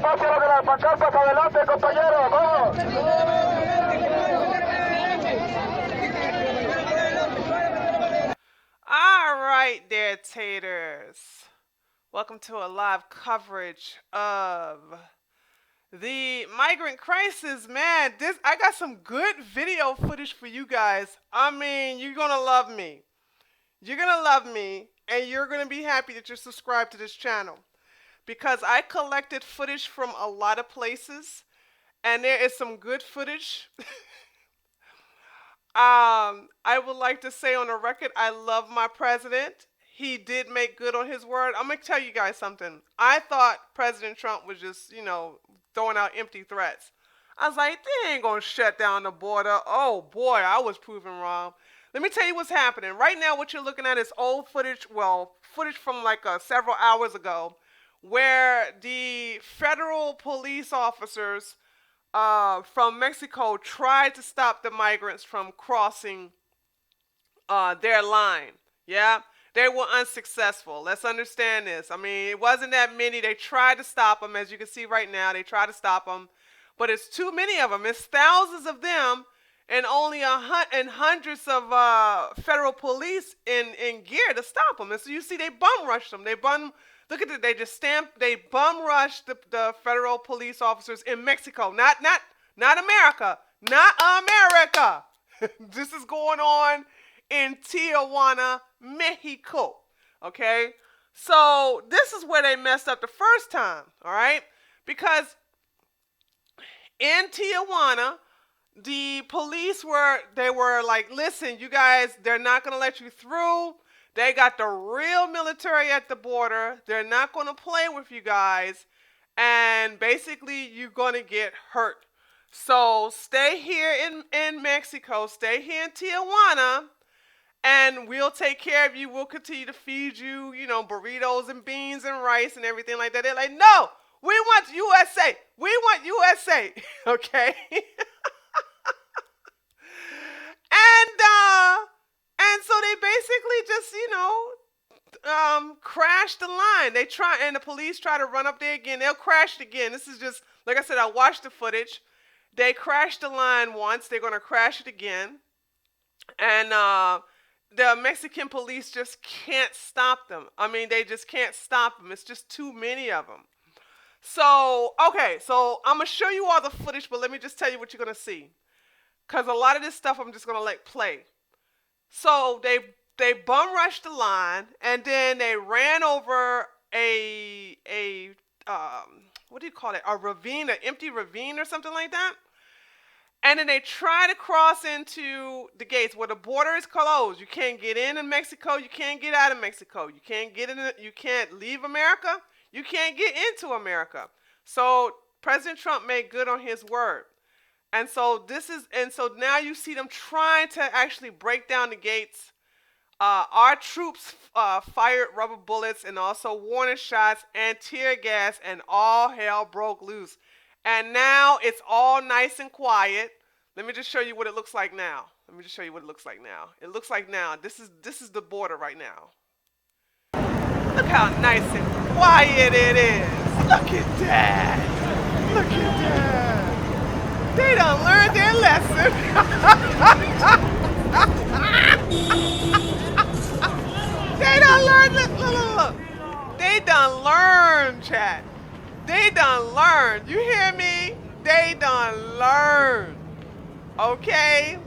pásalo de la pancarta para adelante, compañero, vamos. All right there, taters. Welcome to a live coverage of the migrant crisis. Man, I got some good video footage for you guys. I mean, you're gonna love me. You're gonna love me, and you're gonna be happy that you're subscribed to this channel because I collected footage from a lot of places, and there is some good footage. I would like to say on the record, I love my president. He did make good on his word. I'm going to tell you guys something. I thought President Trump was just, throwing out empty threats. I was like, they ain't going to shut down the border. Oh, boy, I was proven wrong. Let me tell you what's happening. Right now, what you're looking at is old footage, footage from like several hours ago, where the federal police officers from Mexico tried to stop the migrants from crossing their line. Yeah, they were unsuccessful. Let's understand this. I mean, it wasn't that many. They tried to stop them, as you can see right now. They tried to stop them, but it's too many of them. It's thousands of them, and only hundreds of federal police in gear to stop them. And so you see, they bum rushed them. Look at it. They just they bum rushed the federal police officers in Mexico. Not America. Not America. This is going on in Tijuana, Mexico. Okay? So this is where they messed up the first time. All right? Because in Tijuana, the police were like, listen, you guys, they're not going to let you through. They got the real military at the border. They're not going to play with you guys. And basically, you're going to get hurt. So stay here in Mexico. Stay here in Tijuana. And we'll take care of you. We'll continue to feed you, burritos and beans and rice and everything like that. They're like, no, we want USA. We want USA. Okay? And so they basically just, crashed the line. And the police try to run up there again. They'll crash it again. This is just, like I said, I watched the footage. They crashed the line once. They're going to crash it again. And the Mexican police just can't stop them. I mean, they just can't stop them. It's just too many of them. So, okay, so I'm going to show you all the footage, but let me just tell you what you're going to see. Because a lot of this stuff I'm just going to let play. So they bum rushed the line, and then they ran over a what do you call it? A ravine, an empty ravine or something like that. And then they try to cross into the gates where the border is closed. You can't get in Mexico. You can't get out of Mexico. You can't you can't leave America. You can't get into America. So President Trump made good on his word. And so now you see them trying to actually break down the gates. Our troops fired rubber bullets and also warning shots and tear gas, and all hell broke loose. And now it's all nice and quiet. Let me just show you what it looks like now. It looks like now. This is the border right now. Look how nice and quiet it is. Look at that. Look at that. They done learned their lesson. They done learned. Look. They done learned, chat. They done learned. You hear me? They done learned. Okay?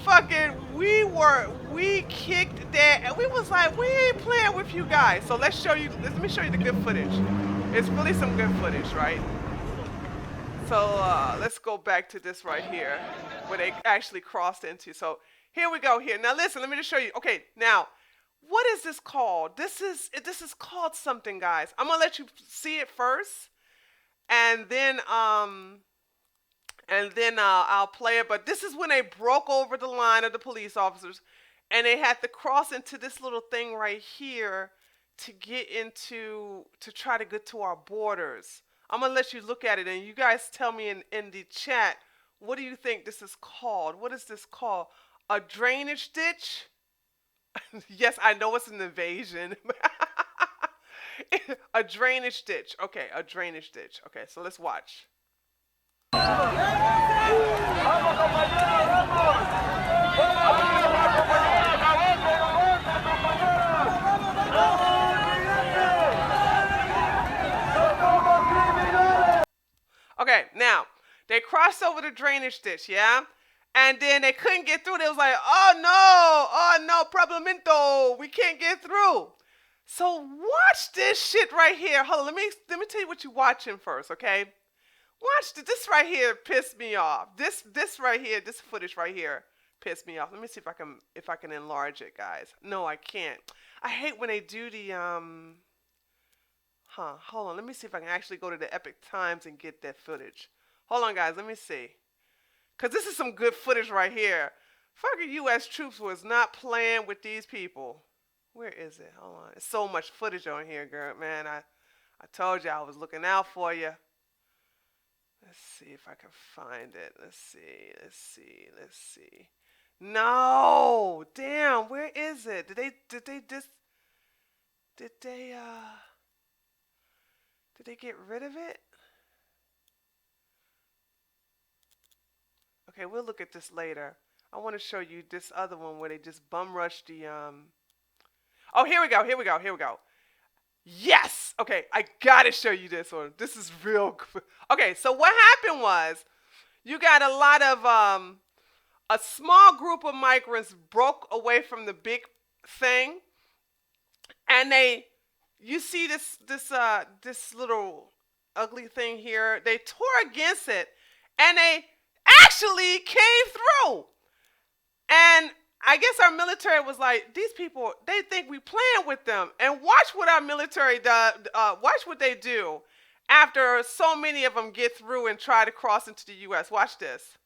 Fucking, we kicked that. And we was like, we ain't playing with you guys. So let me show you the good footage. It's really some good footage, right? So let's go back to this right here, where they actually crossed into. So here we go here. Now listen, let me just show you. Okay, now, what is this called? This is called something, guys. I'm gonna let you see it first, and then I'll play it. But this is when they broke over the line of the police officers, and they had to cross into this little thing right here to try to get to our borders. I'm going to let you look at it, and you guys tell me in the chat, what do you think this is called? What is this called? A drainage ditch? Yes, I know it's an invasion. A drainage ditch. Okay, a drainage ditch. Okay, so let's watch. Okay, now they crossed over the drainage ditch, yeah? And then they couldn't get through. They was like, oh no, problemento, we can't get through. So watch this shit right here. Hold on, let me tell you what you're watching first, okay? Watch this. This right here pissed me off. This right here, this footage right here pissed me off. Let me see if I can enlarge it, guys. No, I can't. I hate when they do the hold on. Let me see if I can actually go to the Epic Times and get that footage. Hold on, guys. Let me see. Because this is some good footage right here. Fucking U.S. troops was not playing with these people. Where is it? Hold on. There's so much footage on here, girl. Man, I told you I was looking out for you. Let's see if I can find it. Let's see. No! Damn, where is it? Did they get rid of it? Okay, we'll look at this later. I want to show you this other one where they just bum rushed the Oh, here we go. Yes! Okay, I gotta show you this one. This is real good. Okay, so what happened was you got a lot of a small group of migrants broke away from the big thing, and you see this little ugly thing here. They tore against it, and they actually came through. And I guess our military was like, these people, they think we playing with them. And watch what our military does. Watch what they do after so many of them get through and try to cross into the U.S. Watch this.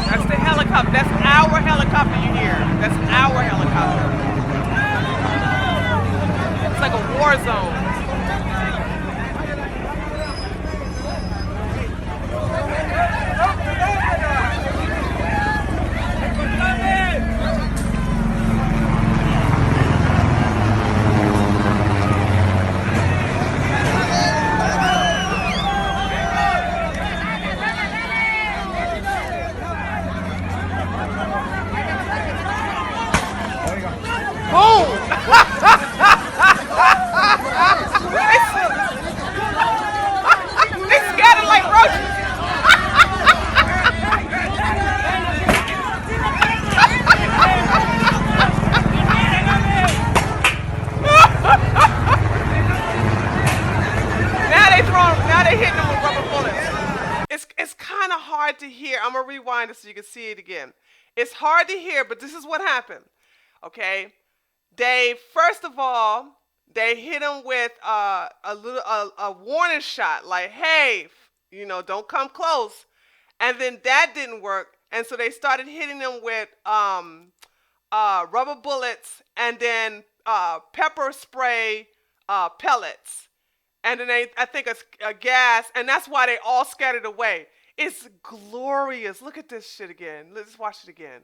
That's the helicopter. That's our helicopter you hear. That's our helicopter. It's like a war zone. To hear. I'm gonna rewind it so you can see it again. It's hard to hear, but this is what happened. Okay, they first of all they hit him with a warning shot, like, hey, don't come close, and then that didn't work, and so they started hitting them with rubber bullets and then pepper spray pellets, and then I think a gas, and that's why they all scattered away. It's glorious. Look at this shit again. Let's watch it again.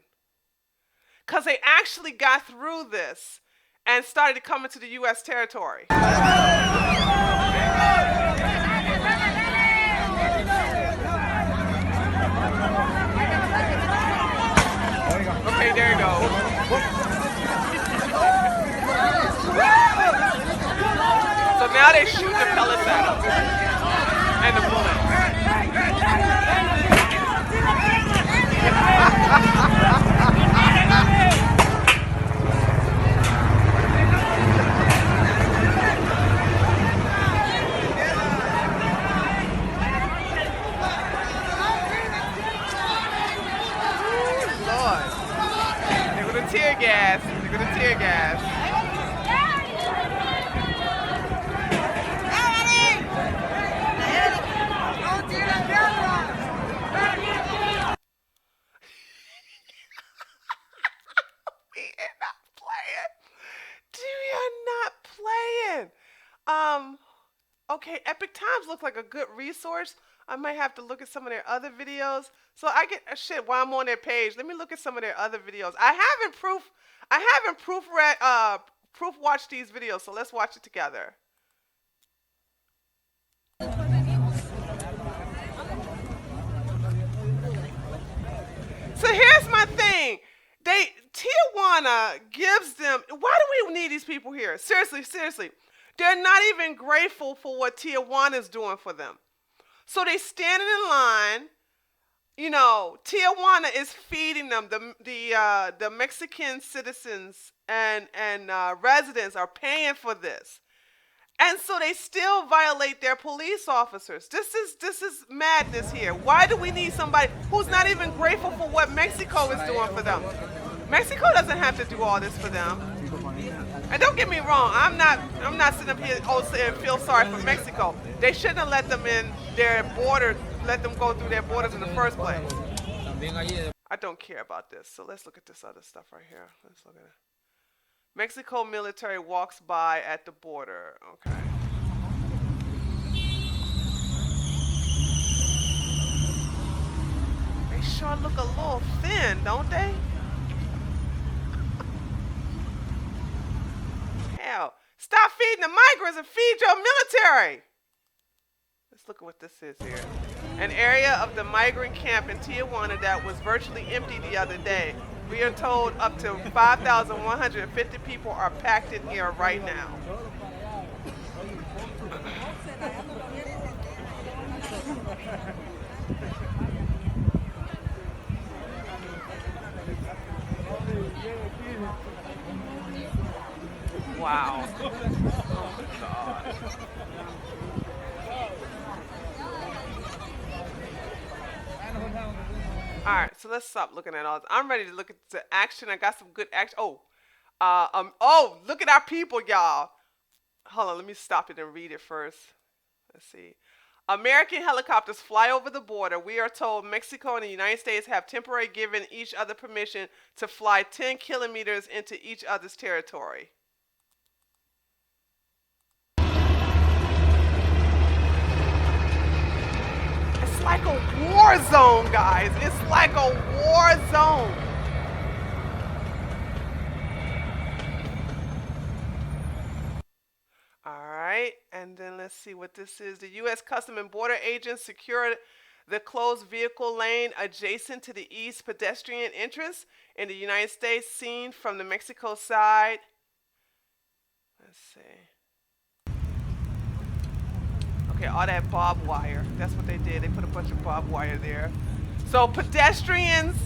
Because they actually got through this and started to come into the U.S. territory. Okay, there you go. So now they shoot the pellets at them and the bullets. Lord. They were the tear gas. Okay, Epic Times looks like a good resource. I might have to look at some of their other videos. So I get shit while I'm on their page. Let me look at some of their other videos. I haven't proof watched these videos, so let's watch it together. So here's my thing. Tijuana gives them. Why do we need these people here? Seriously, seriously. They're not even grateful for what Tijuana is doing for them. So they standing in line. You know, Tijuana is feeding them. The Mexican citizens and residents are paying for this. And so they still violate their police officers. This is madness here. Why do we need somebody who's not even grateful for what Mexico is doing for them? Mexico doesn't have to do all this for them. And don't get me wrong, I'm not sitting up here saying feel sorry for Mexico. They shouldn't have let them in their border, let them go through their borders in the first place. I don't care about this. So let's look at this other stuff right here. Let's look at it. Mexico military walks by at the border. Okay. They sure look a little thin, don't they? Hell, stop feeding the migrants and feed your military. Let's look at what this is here. An area of the migrant camp in Tijuana that was virtually empty the other day. We are told up to 5,150 people are packed in here right now. Wow. Oh my God. All right, so let's stop looking at all this. I'm ready to look at the action. I got some good action. Oh, look at our people, y'all. Hold on, let me stop it and read it first. Let's see. American helicopters fly over the border. We are told Mexico and the United States have temporarily given each other permission to fly 10 kilometers into each other's territory. It's like a war zone, guys. It's like a war zone. All right, and then let's see what this is. The U.S. Custom and Border agents secured the closed vehicle lane adjacent to the east pedestrian entrance in the United States, seen from the Mexico side. Let's see. Okay, all that barbed wire. That's what they did. They put a bunch of barbed wire there. So pedestrians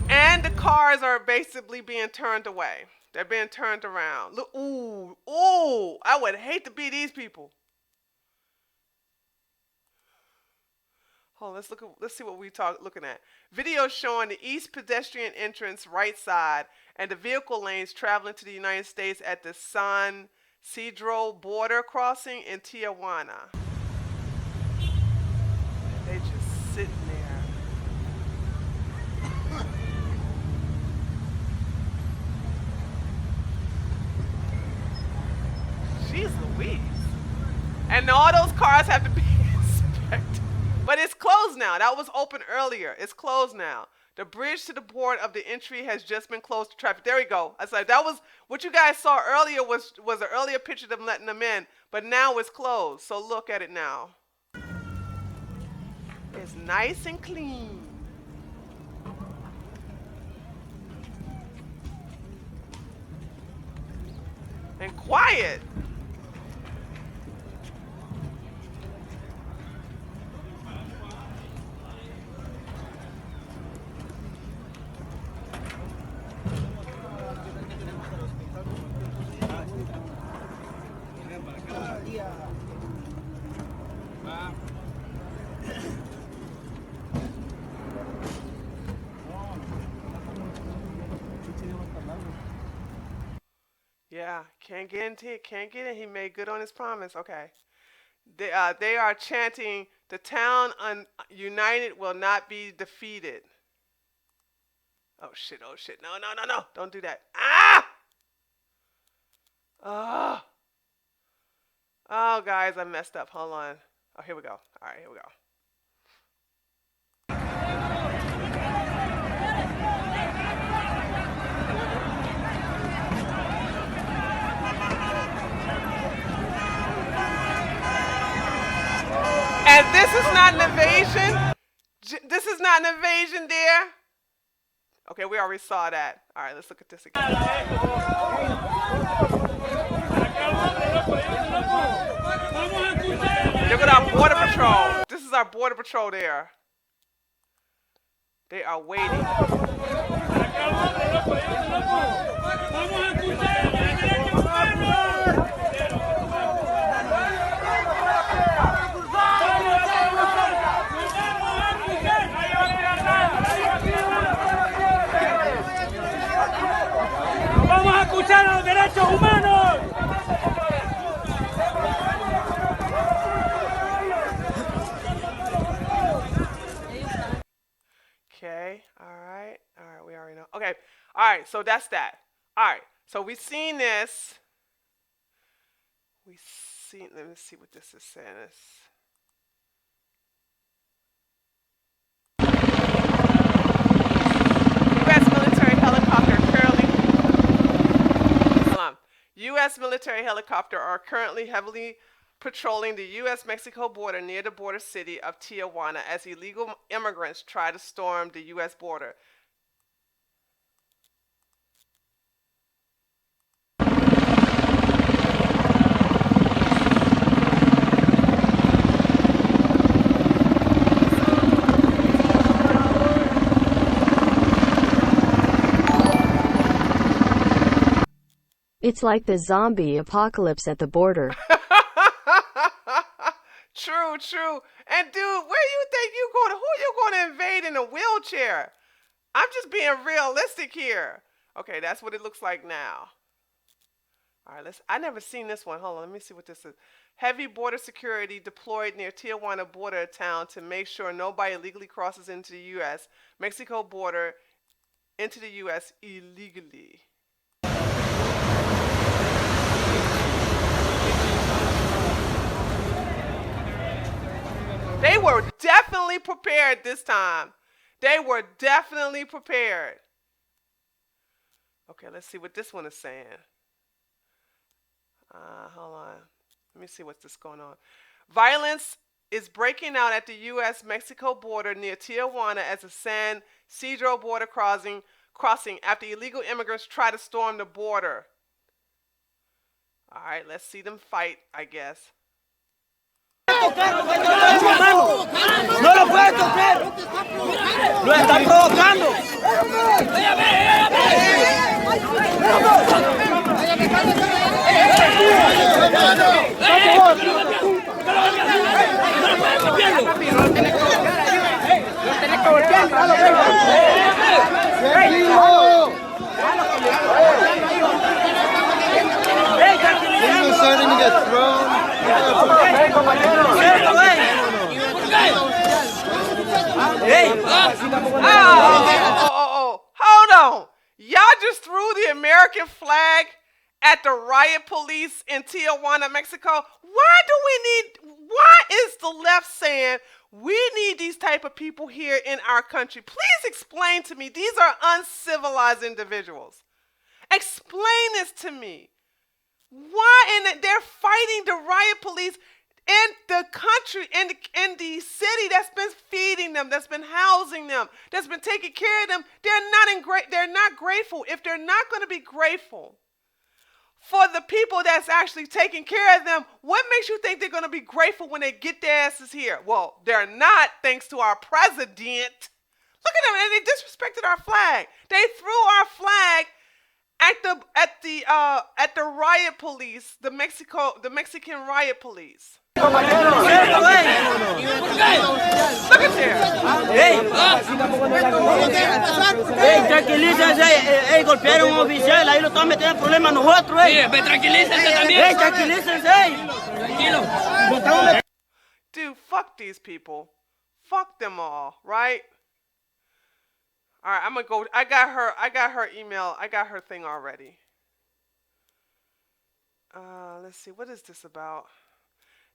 and the cars are basically being turned away. They're being turned around. Look, ooh, I would hate to be these people. Hold on, let's see what we looking at. Video showing the east pedestrian entrance right side and the vehicle lanes traveling to the United States at the San Cedro border crossing in Tijuana. They just sitting there. Jeez Louise. And all those cars have to be inspected. But it's closed now. That was open earlier. It's closed now. The bridge to the port of the entry has just been closed to traffic. There we go. I said that was what you guys saw earlier was an earlier picture of them letting them in, but now it's closed. So look at it now. It's nice and clean. And quiet. Yeah, can't get into it. Can't get in. He made good on his promise. Okay. They are chanting, "The town united will not be defeated." Oh shit! Oh shit! No! No! No! No! Don't do that! Ah! Ah! Oh, guys, I messed up. Hold on. Oh, here we go. All right, here we go. And this is not an invasion. This is not an invasion, dear. Okay, we already saw that. All right, let's look at this again. Look at our border patrol. This is our border patrol there. They are waiting. Vamos a escuchar los derechos humanos. Okay, all right, we already know. Okay, all right, so that's that. All right, so we've seen this. Let me see what this is saying. U.S. military helicopter U.S. military helicopter are currently heavily patrolling the U.S.-Mexico border near the border city of Tijuana as illegal immigrants try to storm the U.S. border. It's like the zombie apocalypse at the border. True. And dude, where you think you going? Who you going to invade in a wheelchair? I'm just being realistic here. Okay, that's what it looks like now. All right, I never seen this one. Hold on, let me see what this is. Heavy border security deployed near Tijuana border town to make sure nobody illegally crosses into the U.S. Mexico border into the U.S. illegally. They were definitely prepared this time. They were definitely prepared. Okay, let's see what this one is saying. Hold on. Let me see what's this going on. Violence is breaking out at the U.S.-Mexico border near Tijuana as a San Cedro border crossing after illegal immigrants try to storm the border. All right, let's see them fight, I guess. No lo puede tocar. Lo está provocando. Starting to get thrown. Hold on. Y'all just threw the American flag at the riot police in Tijuana, Mexico. Why is the left saying we need these type of people here in our country? Please explain to me. These are uncivilized individuals. Explain this to me. Why they're fighting the riot police in the country, in the city that's been feeding them, that's been housing them, that's been taking care of them. They're not grateful. If they're not going to be grateful for the people that's actually taking care of them, what makes you think they're going to be grateful when they get their asses here? Well, they're not, thanks to our president. Look at them, and they disrespected our flag. They threw our flag at the riot police, the Mexican riot police. Look at there. Tranquilícense, golpearon a un oficial, ahí lo están metiendo en problemas nosotros. Tranquilícense también. Tranquilícense. Tranquilo. Dude, fuck these people. Fuck them all, right? All right, I'm gonna go. I got her email. I got her thing already. Let's see. What is this about?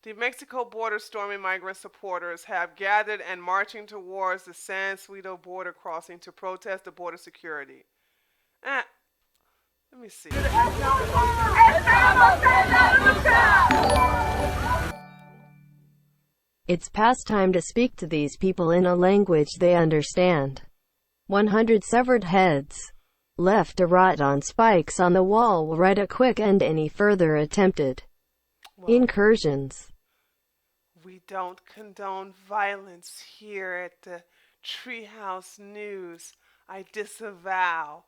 The Mexico border storming migrant supporters have gathered and marching towards the San Suido border crossing to protest the border security. Let me see. It's past time to speak to these people in a language they understand. 100 severed heads left to rot on spikes on the wall will write a quick end to any further attempted incursions. We don't condone violence here at the Treehouse News. I disavow.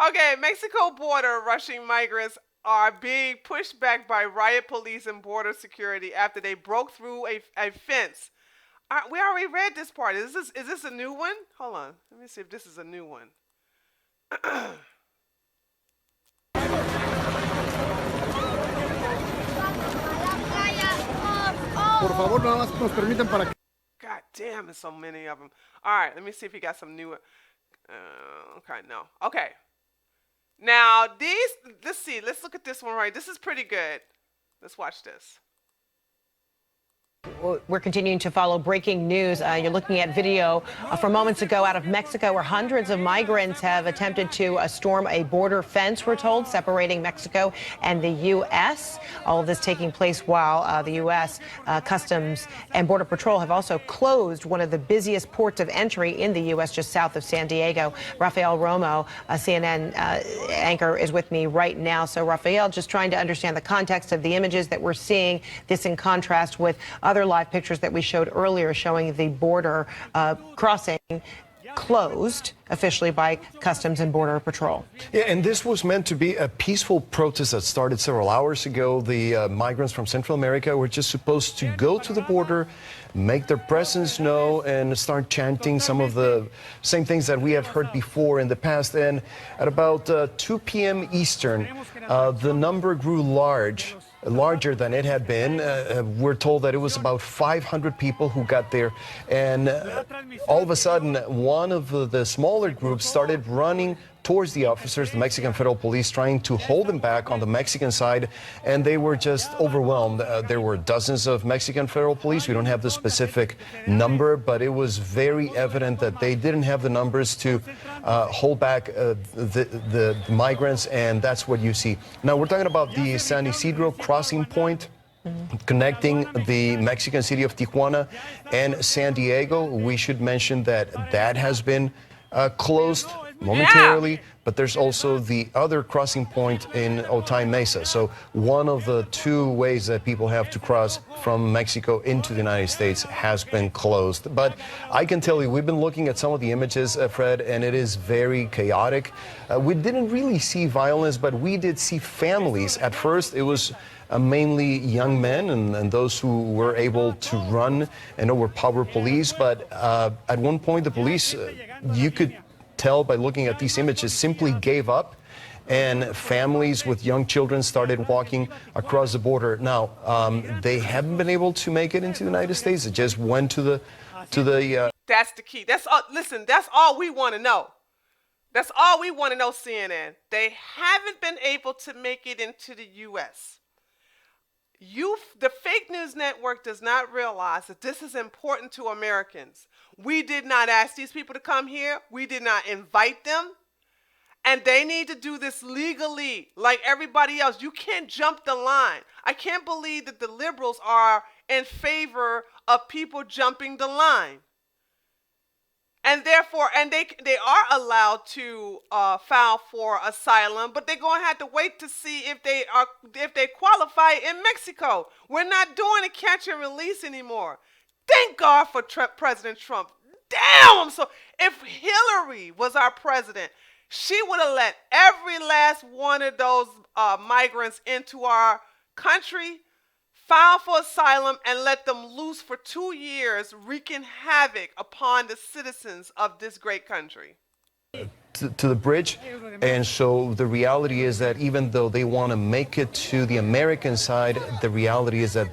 Okay, Mexico border rushing migrants are being pushed back by riot police and border security after they broke through a fence. We already read this part. Is this a new one? Hold on. Let me see if this is a new one. Por favor, nada más nos permiten para que... God damn, there's so many of them. All right, let me see if he got some new. Okay, no. Okay. Now, let's see. Let's look at this one right. This is pretty good. Let's watch this. We're continuing to follow breaking news. You're looking at video from moments ago out of Mexico where hundreds of migrants have attempted to storm a border fence, we're told, separating Mexico and the U.S. All of this taking place while the U.S. Customs and Border Patrol have also closed one of the busiest ports of entry in the U.S. just south of San Diego. Rafael Romo, a CNN anchor, is with me right now. So, Rafael, just trying to understand the context of the images that we're seeing, this in contrast with other live pictures that we showed earlier showing the border crossing closed officially by Customs and Border Patrol. Yeah, and this was meant to be a peaceful protest that started several hours ago. The migrants from Central America were just supposed to go to the border, make their presence known, and start chanting some of the same things that we have heard before in the past. And at about 2 p.m. Eastern, the number grew larger than it had been. We're told that it was about 500 people who got there, and all of a sudden one of the smaller groups started running towards the officers, the Mexican Federal Police, trying to hold them back on the Mexican side, and they were just overwhelmed. There were dozens of Mexican Federal Police. We don't have the specific number, but it was very evident that they didn't have the numbers to hold back the migrants, and that's what you see. Now, we're talking about the San Isidro crossing point, connecting the Mexican city of Tijuana and San Diego. We should mention that that has been closed momentarily, but there's also the other crossing point in Otay Mesa. So one of the two ways that people have to cross from Mexico into the United States has been closed. But I can tell you, we've been looking at some of the images, Fred, and it is very chaotic. We didn't really see violence, but we did see families. At first, it was mainly young men and those who were able to run and overpower police. But at one point, the police, you could tell by looking at these images, simply gave up, and families with young children started walking across the border. Now, they haven't been able to make it into the United States. It just went to the. That's the key. That's all. Listen, that's all we want to know. That's all we want to know, CNN. They haven't been able to make it into the U.S. The fake news network does not realize that this is important to Americans. We did not ask these people to come here. We did not invite them. And they need to do this legally, like everybody else. You can't jump the line. I can't believe that the liberals are in favor of people jumping the line. And therefore, they are allowed to file for asylum, but they're going to have to wait to see if they qualify in Mexico. We're not doing a catch and release anymore. Thank God for President Trump. Damn! So if Hillary was our president, she would have let every last one of those migrants into our country, file for asylum, and let them loose for 2 years, wreaking havoc upon the citizens of this great country. To the bridge, And so the reality is that even though they want to make it to the American side, the reality is that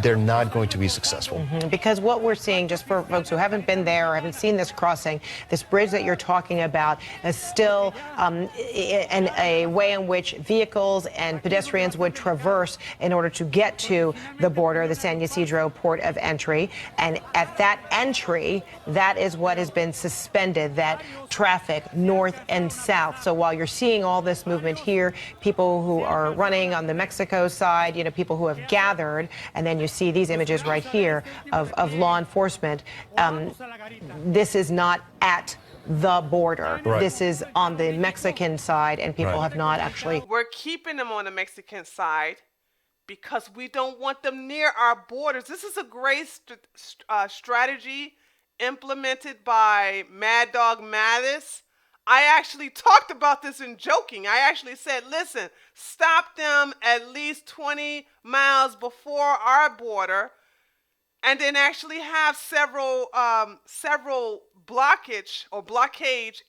they're not going to be successful. Because what we're seeing, just for folks who haven't been there or haven't seen this crossing, this bridge that you're talking about is still in a way in which vehicles and pedestrians would traverse in order to get to the border, the San Ysidro port of entry. And at that entry, that is what has been suspended, that traffic north and south. So while you're seeing all this movement here, people who are running on the Mexico side, people who have gathered, and then you see these images right here of law enforcement. This is not at the border. Right. This is on the Mexican side, and people have not actually. We're keeping them on the Mexican side because we don't want them near our borders. This is a great strategy implemented by Mad Dog Mattis. I actually talked about this in joking. I actually said, listen, stop them at least 20 miles before our border, and then actually have several blockage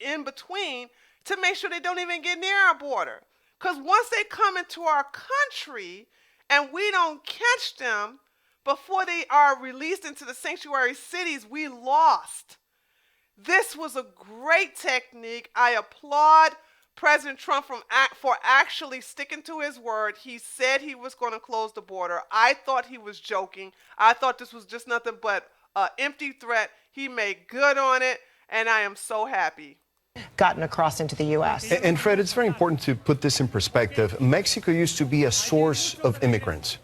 in between to make sure they don't even get near our border. Because once they come into our country and we don't catch them before they are released into the sanctuary cities, we lost. This was a great technique. I applaud President Trump for actually sticking to his word. He said he was going to close the border. I thought he was joking. I thought this was just nothing but an empty threat. He made good on it, and I am so happy. Gotten across into the U.S. And Fred, it's very important to put this in perspective. Mexico used to be a source of immigrants.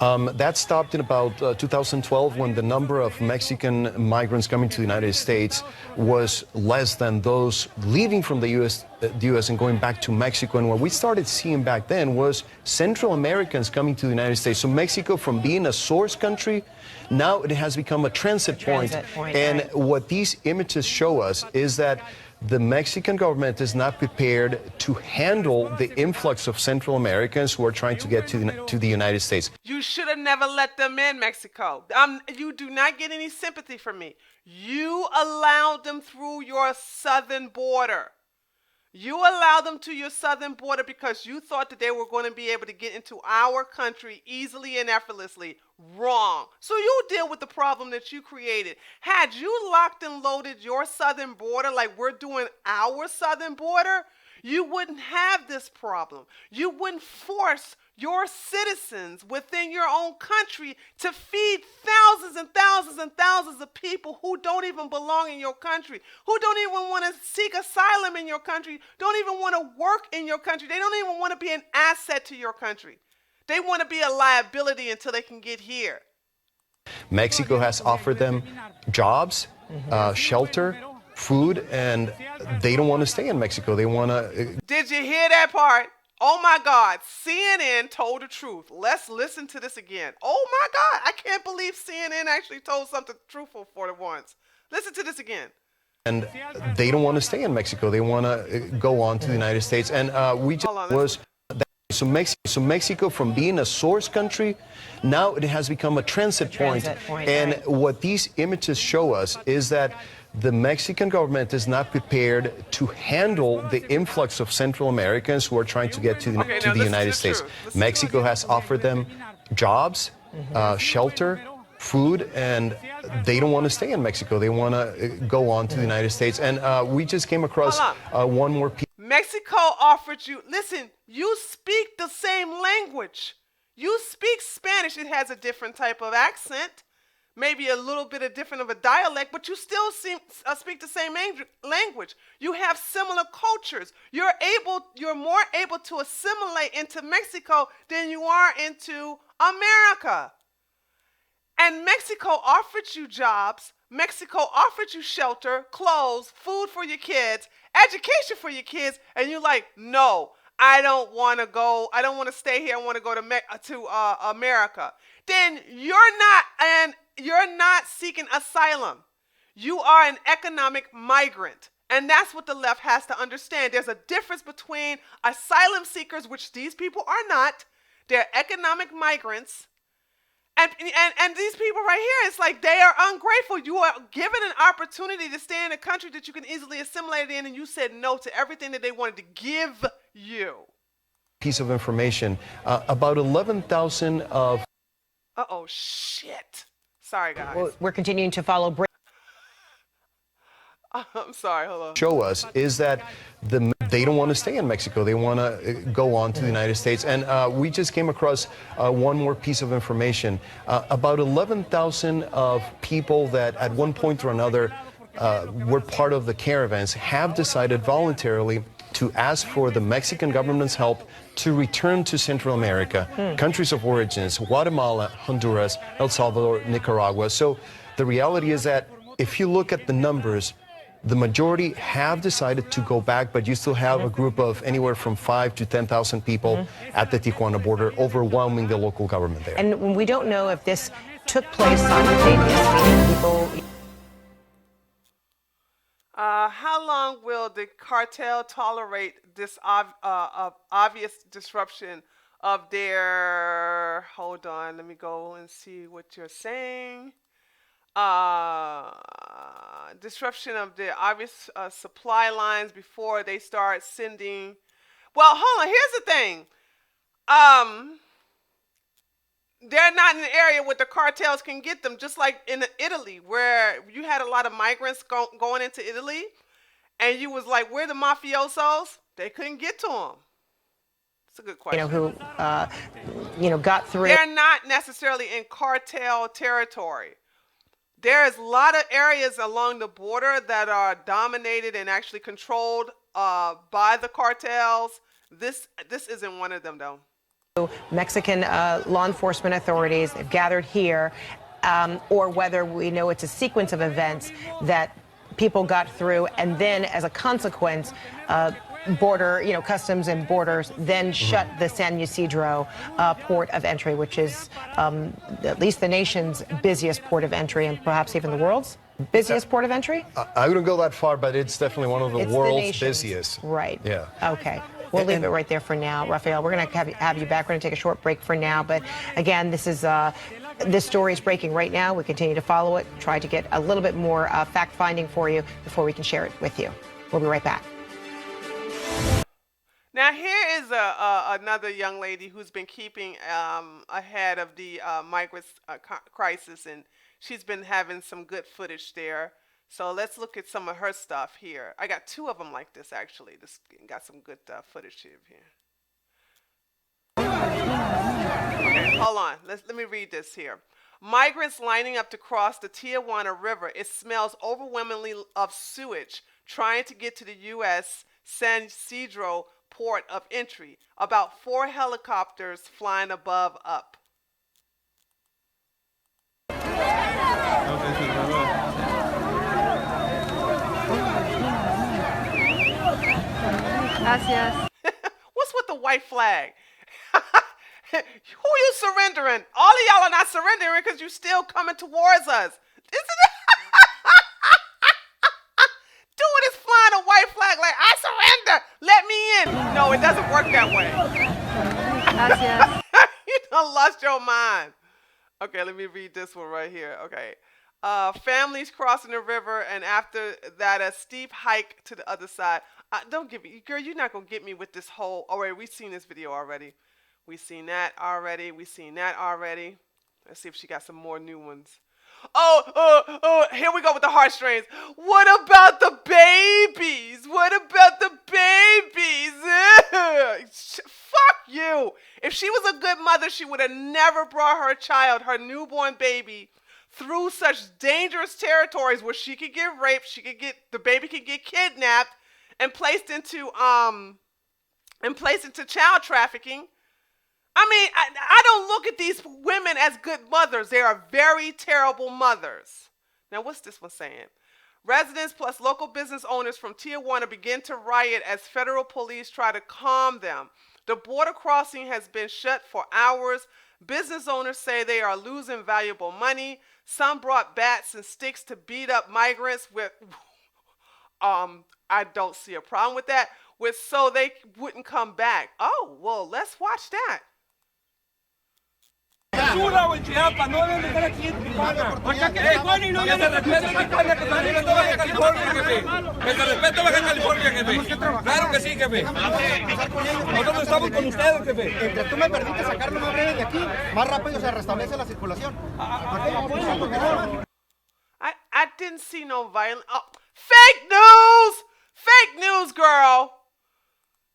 That stopped in about 2012 when the number of Mexican migrants coming to the United States was less than those leaving from the U.S. And going back to Mexico. And what we started seeing back then was Central Americans coming to the United States. So Mexico, from being a source country, now it has become a transit point. And right. What these images show us is that the Mexican government is not prepared to handle the influx of Central Americans who are trying to get to the United States. You should have never let them in, Mexico. You do not get any sympathy from me. You allowed them through your southern border. You allowed them to your southern border because you thought that they were going to be able to get into our country easily and effortlessly. Wrong. So you deal with the problem that you created. Had you locked and loaded your southern border like we're doing our southern border, you wouldn't have this problem. You wouldn't force your citizens within your own country to feed thousands and thousands and thousands of people who don't even belong in your country, who don't even want to seek asylum in your country, don't even want to work in your country. They don't even want to be an asset to your country. They want to be a liability until they can get here. Mexico has offered them jobs, shelter, food, and they don't want to stay in Mexico. They want to... Did you hear that part? Oh my God, CNN told the truth. Let's listen to this again. Oh my God, I can't believe CNN actually told something truthful for the once. Listen to this again. And they don't want to stay in Mexico. They want to go on to the United States. And we just was... So Mexico, from being a source country, now it has become a transit point. And what these images show us is that the Mexican government is not prepared to handle the influx of Central Americans who are trying to get to the United States. Mexico has offered them jobs, shelter, food, and they don't want to stay in Mexico. They want to go on to the United States. And we just came across one more piece. Mexico offered you, listen, you speak the same language. You speak Spanish. It has a different type of accent, maybe a little bit of different of a dialect, but you still speak the same language. You have similar cultures. You're more able to assimilate into Mexico than you are into America. And Mexico offered you jobs. Mexico offered you shelter, clothes, food for your kids, education for your kids, and you're like, no, I don't want to go. I don't want to stay here. I want to go to America. Then you're not seeking asylum. You are an economic migrant. And that's what the left has to understand. There's a difference between asylum seekers, which these people are not. They're economic migrants. And these people right here, it's like they are ungrateful. You are given an opportunity to stay in a country that you can easily assimilate in, and you said no to everything that they wanted to give you. Piece of information. About 11,000 of... Uh-oh, shit. Sorry, guys. Well, we're continuing to follow. I'm sorry, hold on. Show us is that they don't want to stay in Mexico. They want to go on to the United States. And we just came across one more piece of information. About 11,000 of people that at one point or another were part of the caravans have decided voluntarily to ask for the Mexican government's help to return to Central America, countries of origins, Guatemala, Honduras, El Salvador, Nicaragua. So the reality is that if you look at the numbers, the majority have decided to go back, but you still have a group of anywhere from 5,000 to 10,000 people at the Tijuana border, overwhelming the local government there. And we don't know if this took place simultaneously. People. How long will the cartel tolerate this obvious disruption of their... Hold on, let me go and see what you're saying. Disruption of the obvious supply lines before they start sending... Well, hold on, here's the thing. They're not in an area where the cartels can get them, just like in Italy, where you had a lot of migrants going into Italy, and you was like, where the mafiosos? They couldn't get to them. It's a good question. Who, got through. They're not necessarily in cartel territory. There's a lot of areas along the border that are dominated and actually controlled by the cartels. This isn't one of them, though. Mexican law enforcement authorities have gathered here, or whether we know it's a sequence of events that people got through, and then as a consequence, border, customs and borders then shut the San Ysidro port of entry, which is at least the nation's busiest port of entry, and perhaps even the world's busiest port of entry? I wouldn't go that far, but it's definitely one of the world's busiest. Right. Yeah. Okay. We'll leave it right there for now. Rafael, we're going to have you back. We're going to take a short break for now. But again, this story is breaking right now. We continue to follow it, try to get a little bit more fact-finding for you before we can share it with you. We'll be right back. Now, here is another young lady who's been keeping ahead of the migrant crisis, and she's been having some good footage there. So let's look at some of her stuff here. I got two of them like this, actually. This got some good footage here. Okay, hold on. Let me read this here. Migrants lining up to cross the Tijuana River. It smells overwhelmingly of sewage trying to get to the U.S. San Ysidro port of entry. About 4 helicopters flying above up. Gracias. What's with the white flag? Who you surrendering? All of y'all are not surrendering because you're still coming towards us. Isn't it? Doing this flying a white flag like, I surrender. Let me in. No, it doesn't work that way. Gracias. You done lost your mind. Okay, let me read this one right here. Okay. Families crossing the river, and after that, a steep hike to the other side. Don't get me, girl, you're not going to get me with this whole, all right, we've seen this video already. We've seen that already. We've seen that already. Let's see if she got some more new ones. Oh, here we go with the heartstrings. What about the babies? What about the babies? Fuck you. If she was a good mother, she would have never brought her child, her newborn baby, through such dangerous territories where she could get raped, the baby could get kidnapped and placed into child trafficking. I mean, I don't look at these women as good mothers. They are very terrible mothers. Now, what's this one saying? Residents plus local business owners from Tijuana begin to riot as federal police try to calm them. The border crossing has been shut for hours. Business owners say they are losing valuable money. Some brought bats and sticks to beat up migrants with, I don't see a problem with that, so they wouldn't come back. Oh, well, let's watch that. Basura o en Chiapas, no deben estar aquí en Tijuana. Acá que se respete Tijuana, que se respete Baja California, jefe. Que se respete Baja California, jefe. Claro que sí, jefe. Nosotros estamos con ustedes, jefe. Entre tú me permites sacarlo más breve de aquí, más rápido se restablece la circulación. I didn't see no violence. Oh, fake news! Fake news, girl!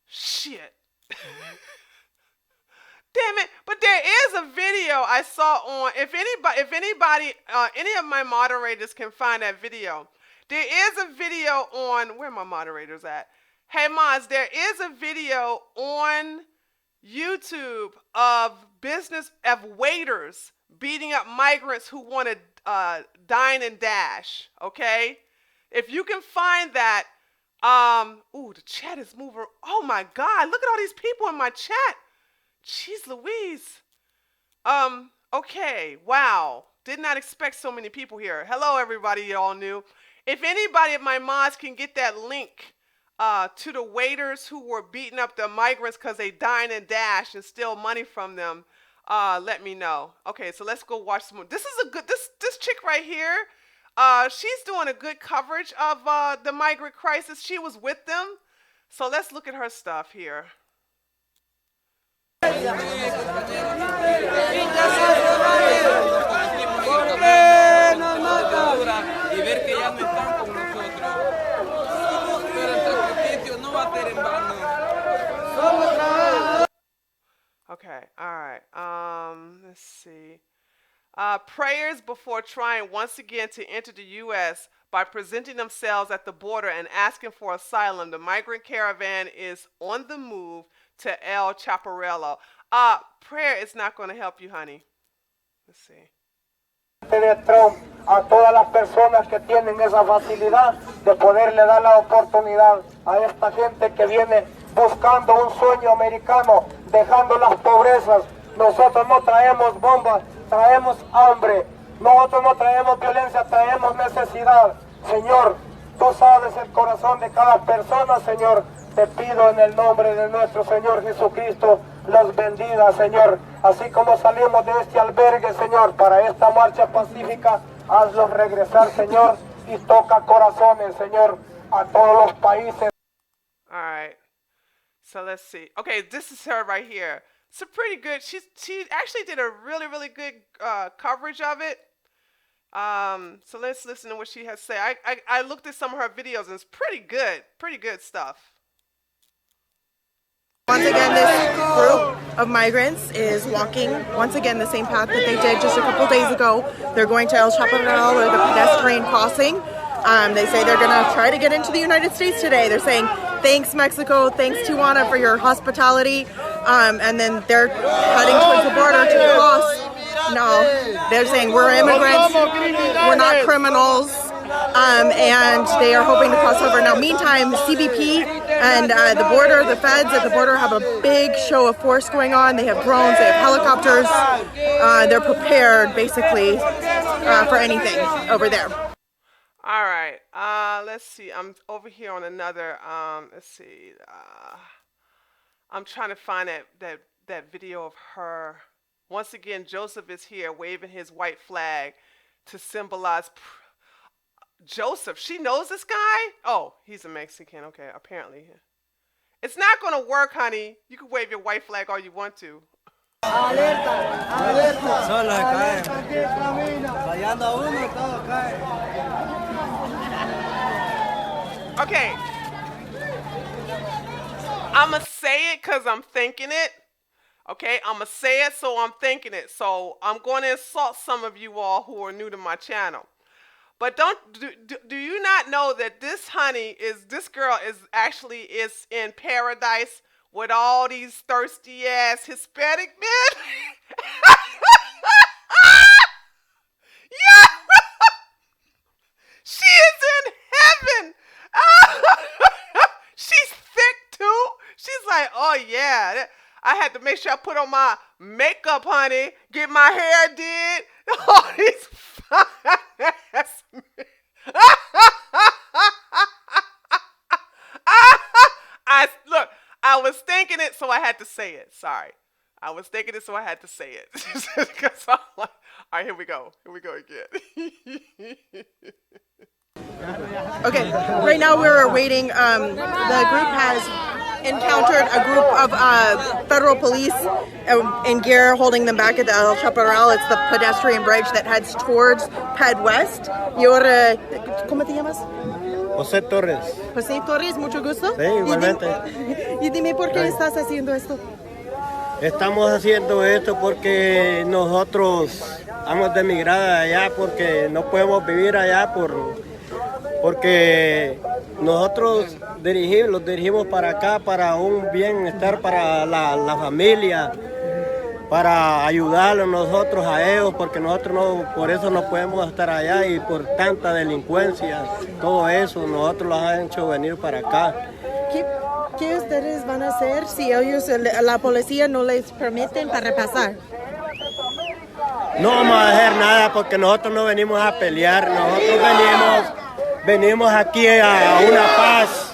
Shit. Damn it. But there is a video I saw on, if anybody, any of my moderators can find that video. There is a video on, where are my moderators at? Hey, Moz, there is a video on YouTube of waiters beating up migrants who want to dine and dash, okay? If you can find that, ooh, the chat is moving. Oh my God, look at all these people in my chat. Jeez Louise. Okay, wow. Did not expect so many people here. Hello, everybody, y'all new. If anybody of my mods can get that link to the waiters who were beating up the migrants because they dine and dash and steal money from them, let me know. Okay, so let's go watch some more. This is a good, this chick right here, she's doing a good coverage of the migrant crisis. She was with them. So let's look at her stuff here. Okay, all right. Let's see. Prayers before trying once again to enter the U.S. by presenting themselves at the border and asking for asylum. The migrant caravan is on the move to El Chaparrero. Prayer is not going to help you, honey. Let's see. De Trump a todas las personas que tienen esa facilidad de poderle dar la oportunidad a esta gente que viene buscando un sueño americano, dejando las pobrezas. Nosotros no traemos bombas, traemos hambre. Nosotros no traemos violencia, traemos necesidad. Señor, tú sabes el corazón de cada persona, Señor. Te pido en el nombre de nuestro Señor Jesucristo, los bendiga, Señor. Así como salimos de este albergue, Señor, para esta marcha pacífica, hazlos regresar, Señor, y toca corazones, Señor, a todos los países. All right. So let's see. Okay, this is her right here. It's a pretty good, she actually did a really, really good coverage of it. So let's listen to what she has to say. I looked at some of her videos and it's pretty good stuff. Once again, this group of migrants is walking, once again, the same path that they did just a couple days ago. They're going to El Chaparrero, or the pedestrian crossing. They say they're going to try to get into the United States today. They're saying, thanks, Mexico, thanks, Tijuana, for your hospitality. And then they're heading towards the border to cross. No, they're saying, we're immigrants, we're not criminals. And they are hoping to cross over. Now, meantime, CBP and the border, the feds at the border have a big show of force going on. They have drones, they have helicopters. They're prepared, basically, for anything over there. All right. Let's see. I'm over here on another. Let's see. I'm trying to find that video of her. Once again, Joseph is here waving his white flag to symbolize. Joseph, she knows this guy? Oh, he's a Mexican. Okay, apparently. It's not going to work, honey. You can wave your white flag all you want to. Alerta, alerta. Solo cae. Fallando uno, todo cae. Okay. I'm going to say it because I'm thinking it. Okay, I'm going to say it so I'm thinking it. So I'm going to insult some of you all who are new to my channel. But do you not know that this girl is in paradise with all these thirsty ass Hispanic men? Yeah, she is in heaven. She's thick too. She's like, oh yeah, I had to make sure I put on my makeup, honey, get my hair did. All these fine ass men. Look, I was thinking it, so I had to say it. Sorry. I was thinking it, so I had to say it. Because I'm like, all right, here we go. Here we go again. Okay, right now we're awaiting, the group has encountered a group of federal police in gear holding them back at the El Chaparral. It's the pedestrian bridge that heads towards Ped West. Y ahora, ¿cómo te llamas? José Torres. José Torres, mucho gusto. Sí, igualmente. Y dime por qué estás haciendo esto. Estamos haciendo esto porque nosotros hemos de emigrar allá porque no podemos vivir allá porque nosotros los dirigimos para acá para un bienestar para la familia, para ayudarlos nosotros a ellos, porque nosotros por eso no podemos estar allá y por tanta delincuencia, todo eso, nosotros los han hecho venir para acá. ¿Qué ustedes van a hacer si ellos, la policía no les permiten para pasar? No vamos a hacer nada porque nosotros no venimos a pelear, nosotros venimos aquí a una paz,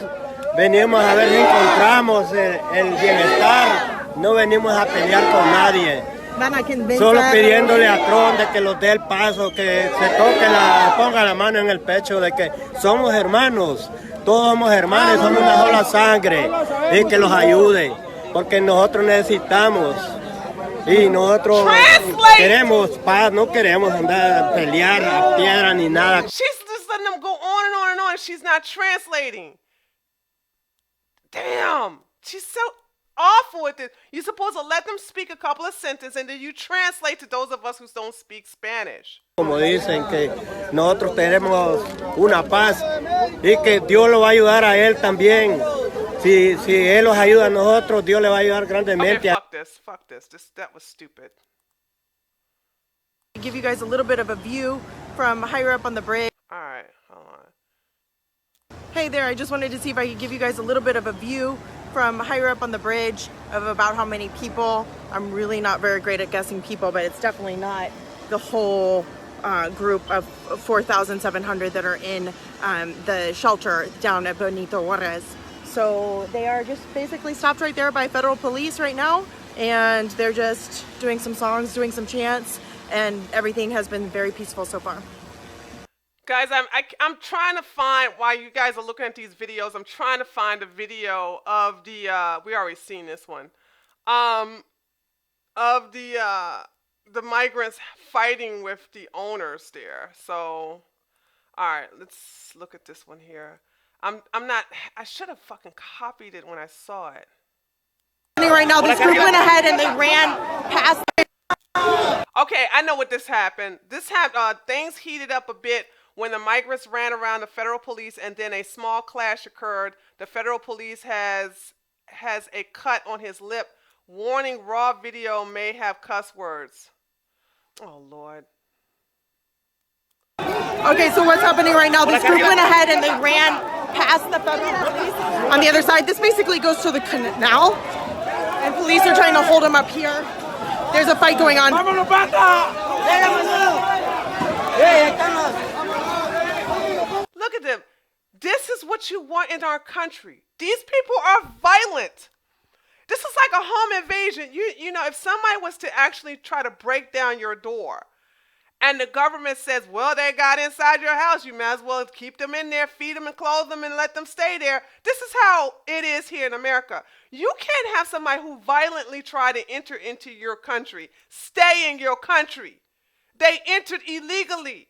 venimos a ver si encontramos el bienestar, no venimos a pelear con nadie. Solo pidiéndole a Trump de que los dé el paso, que se ponga la mano en el pecho de que somos hermanos, todos somos hermanos, somos una sola sangre y que los ayude, porque nosotros necesitamos y nosotros queremos paz, no queremos andar a pelear a piedra ni nada. She's just letting them go on and on and on. She's not translating. Damn, she's so awful with it. You're supposed to let them speak a couple of sentences and then you translate to those of us who don't speak Spanish. Como dicen que nosotros tenemos una paz y que Dios lo va a ayudar a él también. Si él los ayuda a nosotros, Dios le va a ayudar grandemente. Okay, fuck this. That was stupid. I'll give you guys a little bit of a view from higher up on the bridge. All right, hold on. Hey there, I just wanted to see if I could give you guys a little bit of a view from higher up on the bridge of about how many people. I'm really not very great at guessing people, but it's definitely not the whole group of 4,700 that are in the shelter down at Benito Juarez. So they are just basically stopped right there by federal police right now, and they're just doing some songs, doing some chants, and everything has been very peaceful so far. Guys, I'm trying to find, while you guys are looking at these videos, I'm trying to find a video of the, we already seen this one, of the migrants fighting with the owners there. So, all right, let's look at this one here. I should have fucking copied it when I saw it. Right now, this group went ahead and they ran past. Okay, I know what this happened. Things heated up a bit when the migrants ran around the federal police, and then a small clash occurred. The federal police has a cut on his lip. Warning: raw video may have cuss words. Oh Lord. Okay, so what's happening right now? This group went ahead and they ran past the federal police on the other side. This basically goes to the canal, and police are trying to hold them up here. There's a fight going on. Look at them. This is what you want in our country. These people are violent. This is like a home invasion. You know, if somebody was to actually try to break down your door, and the government says, well, they got inside your house, you might as well keep them in there, feed them and clothe them and let them stay there. This is how it is here in America. You can't have somebody who violently try to enter into your country, stay in your country. They entered illegally.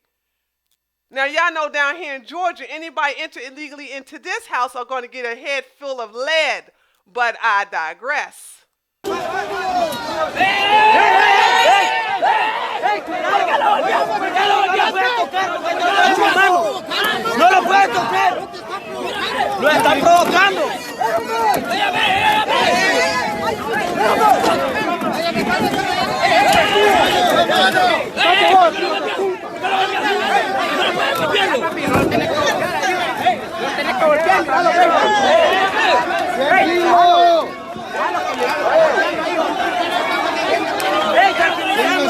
Now, y'all know down here in Georgia, anybody enter illegally into this house are going to get a head full of lead. But I digress. No lo puede tocar. Lo está provocando.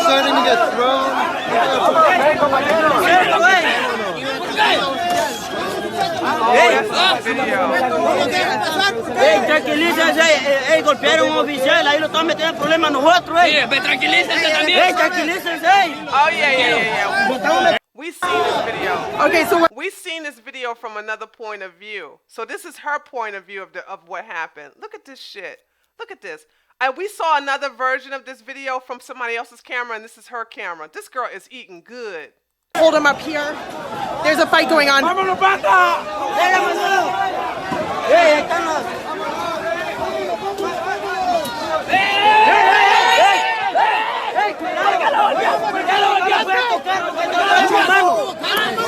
Starting to get thrown. Oh, that's a video. tranquilícense, golpearon a un oficial, ahí lo están metiendo en problemas nosotros, tranquilícense también. Tranquilícense. Oh yeah. We've seen this video. Okay, so we've seen this video from another point of view. So this is her point of view of what happened. Look at this shit. Look at this. And we saw another version of this video from somebody else's camera, and this is her camera. This girl is eating good. Hold him up here. There's a fight going on.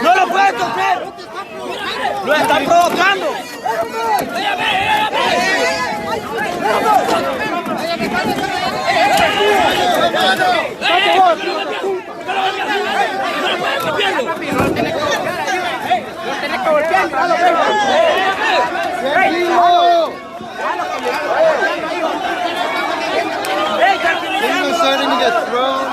No lo puede tocar. Lo está provocando. He's starting to get thrown.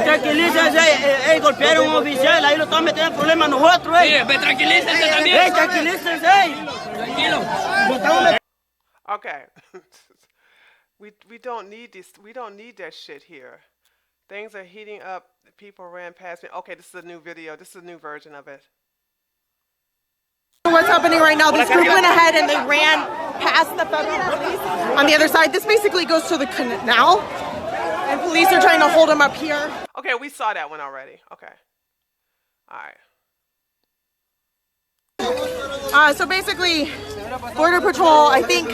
Tranquilícense, golpearon a un oficial, ahí lo están metiendo en problemas nosotros, tranquilícense también. Tranquilícense. Okay. we don't need this. We don't need that shit here. Things are heating up. People ran past me. Okay, this is a new video. This is a new version of it. What's happening right now? This group went ahead and they ran past the federal police on the other side. This basically goes to the canal, and police are trying to hold them up here. Okay, we saw that one already. Okay. All right. So basically, Border Patrol, I think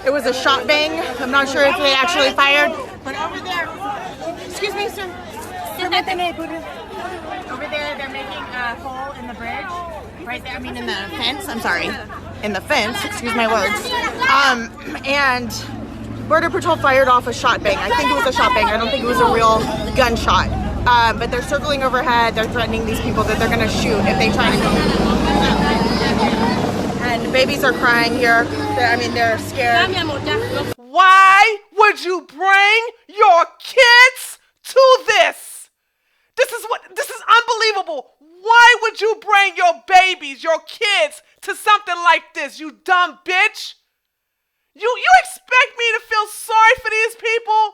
it was a shot bang. I'm not sure if they actually fired. But over there, excuse me, sir. Over there, they're making a hole in the bridge. Right there, I mean in the fence. I'm sorry. In the fence, excuse my words. And Border Patrol fired off a shot bang. I think it was a shot bang. I don't think it was a real gunshot. But they're circling overhead. They're threatening these people that they're going to shoot if they try to go. And babies are crying here. They're scared. Why would you bring your kids to this? This is unbelievable. Why would you bring your babies, your kids, to something like this, you dumb bitch? You expect me to feel sorry for these people?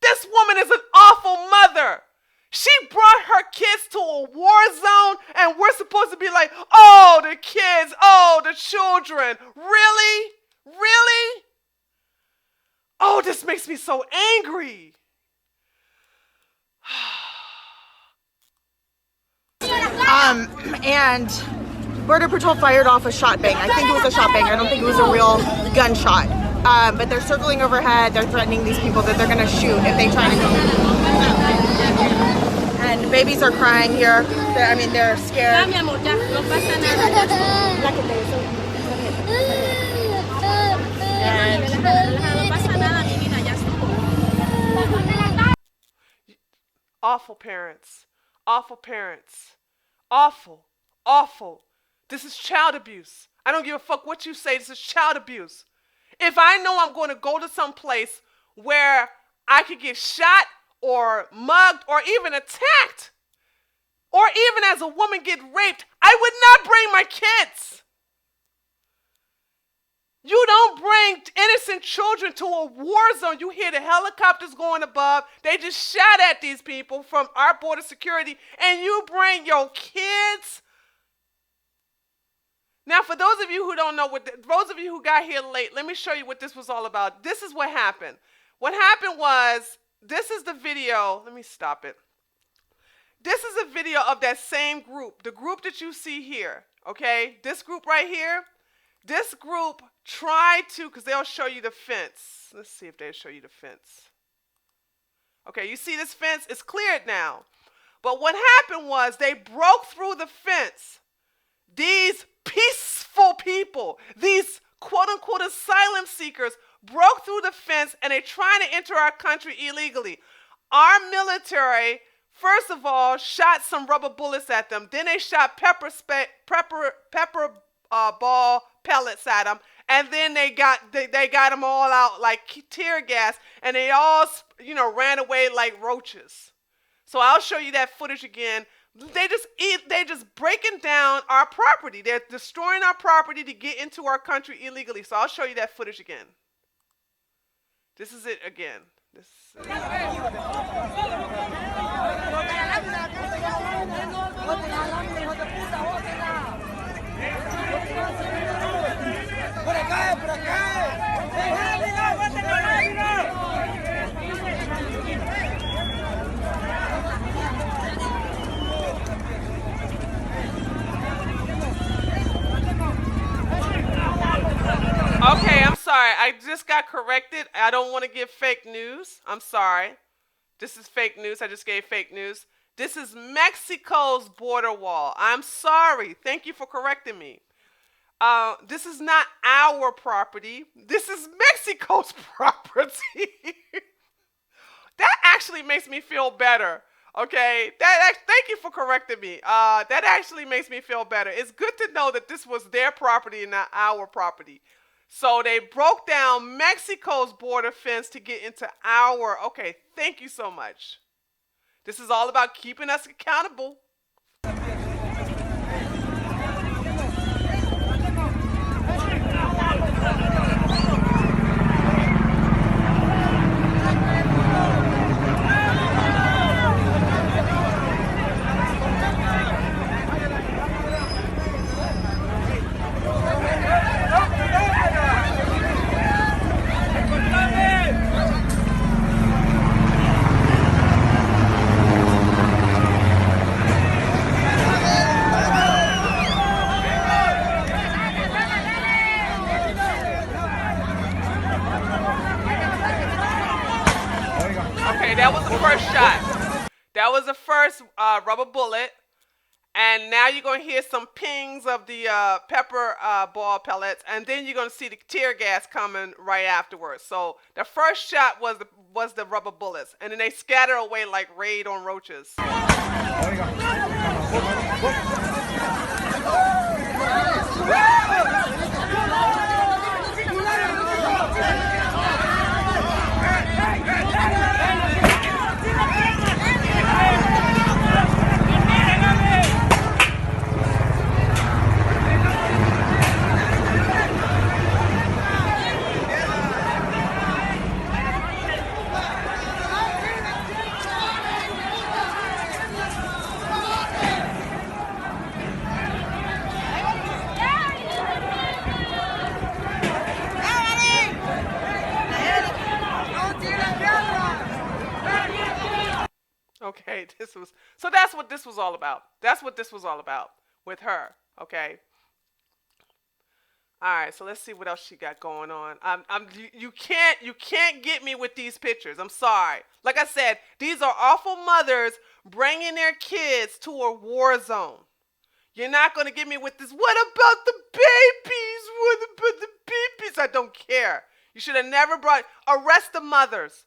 This woman is an awful mother. She brought her kids to a war zone, and we're supposed to be like, oh, the kids, oh, the children. Really? Really? Oh, this makes me so angry. And Border Patrol fired off a shot bang. I think it was a shot bang. I don't think it was a real gunshot. But they're circling overhead. They're threatening these people that they're going to shoot if they try to go. And babies are crying here. They're scared. Awful parents. Awful parents. Awful. Awful. This is child abuse. I don't give a fuck what you say. This is child abuse. If I know I'm going to go to some place where I could get shot or mugged or even attacked, or even as a woman get raped, I would not bring my kids. You don't bring innocent children to a war zone. You hear the helicopters going above. They just shot at these people from our border security, and you bring your kids. Now, for those of you who don't know, those of you who got here late, let me show you what this was all about. This is what happened. What happened was, this is the video. Let me stop it. This is a video of that same group, the group that you see here, okay? This group right here, this group tried to, because they'll show you the fence. Let's see if they'll show you the fence. Okay, you see this fence? It's cleared now. But what happened was they broke through the fence. These peaceful people, these quote-unquote asylum seekers, broke through the fence and they're trying to enter our country illegally. Our military, first of all, shot some rubber bullets at them. Then they shot pepper ball pellets at them, and then they got them all out like tear gas, and they all ran away like roaches. So I'll show you that footage again. They just breaking down our property. They're destroying our property to get into our country illegally. So I'll show you that footage again. This is it again. This is it. Okay, I'm sorry. I just got corrected. I don't want to give fake news. I'm sorry. This is fake news. I just gave fake news. This is Mexico's border wall. I'm sorry. Thank you for correcting me. This is not our property. This is Mexico's property. That actually makes me feel better. Okay, thank you for correcting me. That actually makes me feel better. It's good to know that this was their property and not our property. So they broke down Mexico's border fence to get into our. Okay, thank you so much. This is all about keeping us accountable. That was the first shot. That was the first rubber bullet. And now you're going to hear some pings of the pepper ball pellets. And then you're going to see the tear gas coming right afterwards. So the first shot was the rubber bullets. And then they scatter away like raid on roaches. Okay, so that's what this was all about. That's what this was all about with her. Okay. All right, so let's see what else she got going on. You can't get me with these pictures. I'm sorry. Like I said, these are awful mothers bringing their kids to a war zone. You're not going to get me with this. What about the babies? What about the babies? I don't care. You should have never arrest the mothers.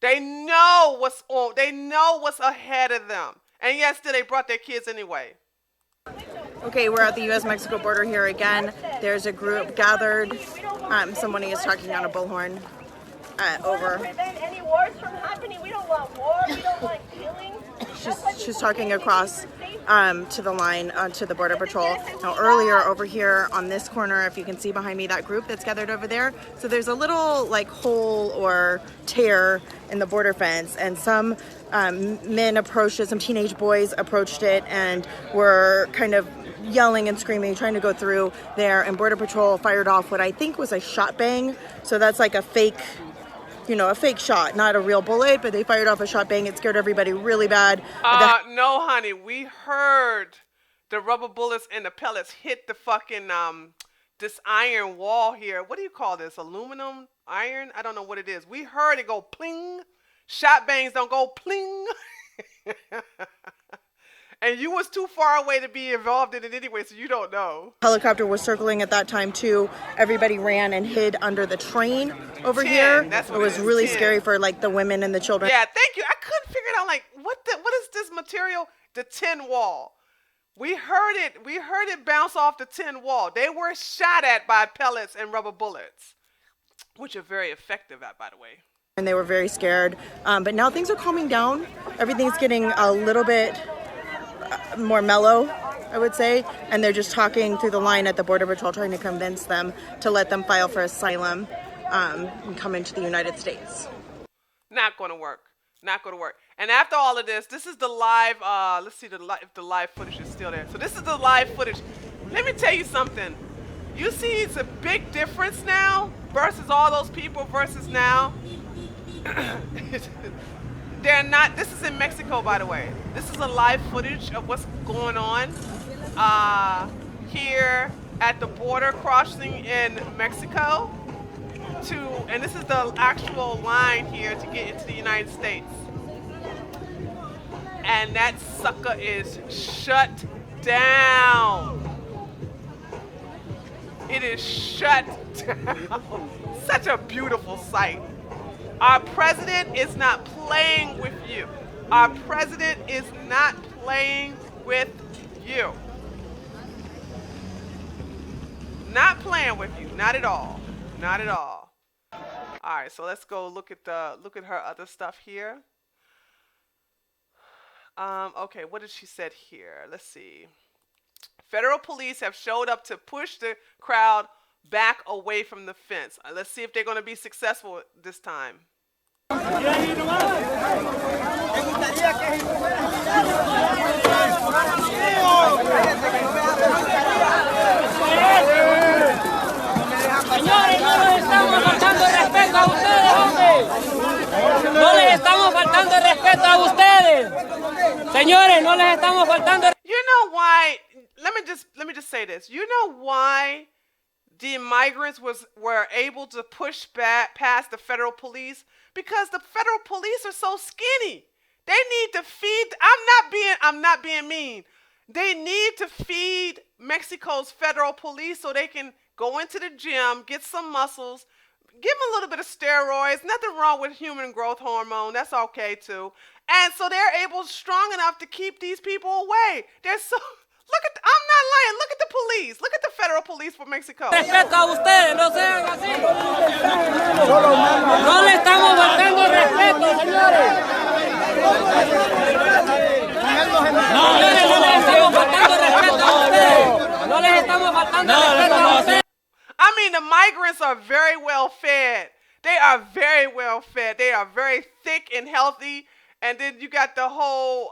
They know what's on. They know what's ahead of them. And yes, still they brought their kids anyway. Okay, we're at the U.S.-Mexico border here again. There's a group gathered. Somebody is talking on a bullhorn over. Prevent any wars from happening. We don't want war. We don't want killing. She's talking across to the line to the Border Patrol. Now earlier over here on this corner, if you can see behind me, that group that's gathered over there. So there's a little like hole or tear in the border fence, and some men approached it, some teenage boys approached it and were kind of yelling and screaming, trying to go through there, and Border Patrol fired off what I think was a shot bang. So that's like a fake, a fake shot, not a real bullet, but they fired off a shot bang. It scared everybody really bad. No, honey, we heard the rubber bullets and the pellets hit the fucking, this iron wall here. What do you call this? Aluminum? Iron? I don't know what it is. We heard it go pling. Shot bangs don't go pling. And you was too far away to be involved in it anyway, so you don't know. Helicopter was circling at that time too. Everybody ran and hid under the train over here. It was really scary for like the women and the children. Yeah, thank you. I couldn't figure it out. Like, what is this material? The tin wall. We heard it bounce off the tin wall. They were shot at by pellets and rubber bullets, which are very effective at, by the way. And they were very scared. But now things are calming down. Everything's getting a little bit more mellow, I would say. And they're just talking through the line at the Border Patrol, trying to convince them to let them file for asylum and come into the United States. Not going to work. Not going to work. And after all of this, this is the live, let's see if the live footage is still there. So this is the live footage. Let me tell you something. You see it's a big difference now versus all those people versus now. They're not, this is in Mexico, by the way. This is a live footage of what's going on here at the border crossing in Mexico and this is the actual line here to get into the United States. And that sucker is shut down. It is shut down. Such a beautiful sight. Our president is not playing with you. Our president is not playing with you. Not playing with you. Not at all. Not at all. All right, so let's go look at her other stuff here. Okay, what did she said here? Let's see. Federal police have showed up to push the crowd back away from the fence. Let's see if they're going to be successful this time. Señores, no les estamos faltando respeto a ustedes, hombre. No les estamos faltando respeto a ustedes. Señores, no les estamos faltando. You know why? Let me just say this. You know why the migrants were able to push back past the federal police? Because the federal police are so skinny. They need to feed. I'm not being mean. They need to feed Mexico's federal police so they can go into the gym, get some muscles, give them a little bit of steroids. Nothing wrong with human growth hormone. That's okay too. And so they're strong enough to keep these people away. They're so. I'm not lying. Look at the police. Look at the federal police for Mexico. Respeto a ustedes, no sean así. No le estamos faltando respeto, señores. No les estamos faltando respeto a ustedes. No les estamos faltando respeto a ustedes. I mean, the migrants are very well fed. They are very well fed. They are very thick and healthy. And then you got the whole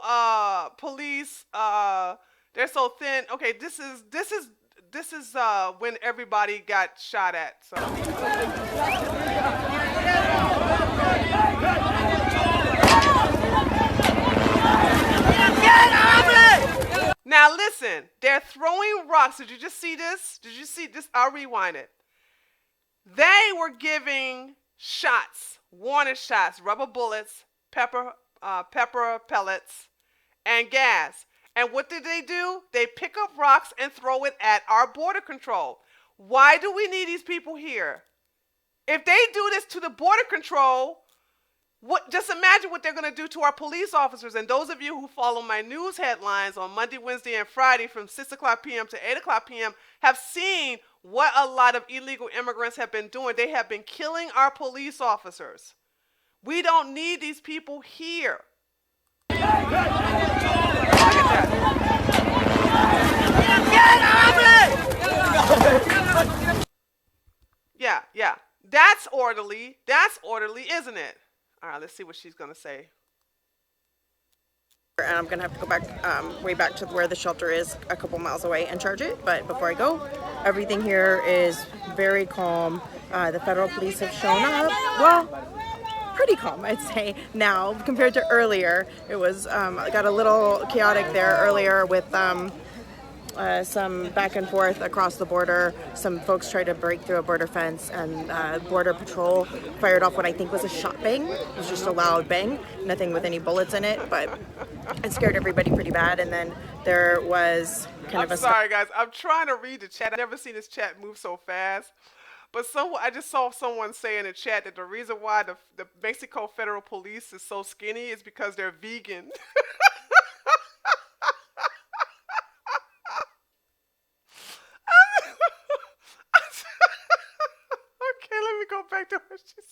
police. They're so thin. Okay, this is when everybody got shot at. So. Now listen, they're throwing rocks. Did you just see this? Did you see this? I'll rewind it. They were giving shots, warning shots, rubber bullets, pepper pellets, and gas. And what did they do? They pick up rocks and throw it at our border control. Why do we need these people here? If they do this to the border control, just imagine what they're going to do to our police officers. And those of you who follow my news headlines on Monday, Wednesday, and Friday from 6 o'clock p.m. to 8 o'clock p.m. have seen what a lot of illegal immigrants have been doing. They have been killing our police officers. We don't need these people here. Yeah. That's orderly. That's orderly, isn't it? All right, let's see what she's going to say. And I'm going to have to go back, way back to where the shelter is, a couple miles away, and charge it. But before I go, everything here is very calm. The federal police have shown up. Well, pretty calm, I'd say, now compared to earlier. It was got a little chaotic there earlier with some back and forth across the border. Some folks tried to break through a border fence, and Border Patrol fired off what I think was a shot bang. It was just a loud bang, nothing with any bullets in it, but it scared everybody pretty bad. And then there was kind of a... Sorry, guys. I'm trying to read the chat. I've never seen this chat move so fast. But I just saw someone say in the chat that the reason why the Mexico Federal Police is so skinny is because they're vegan. Okay, let me go back to what she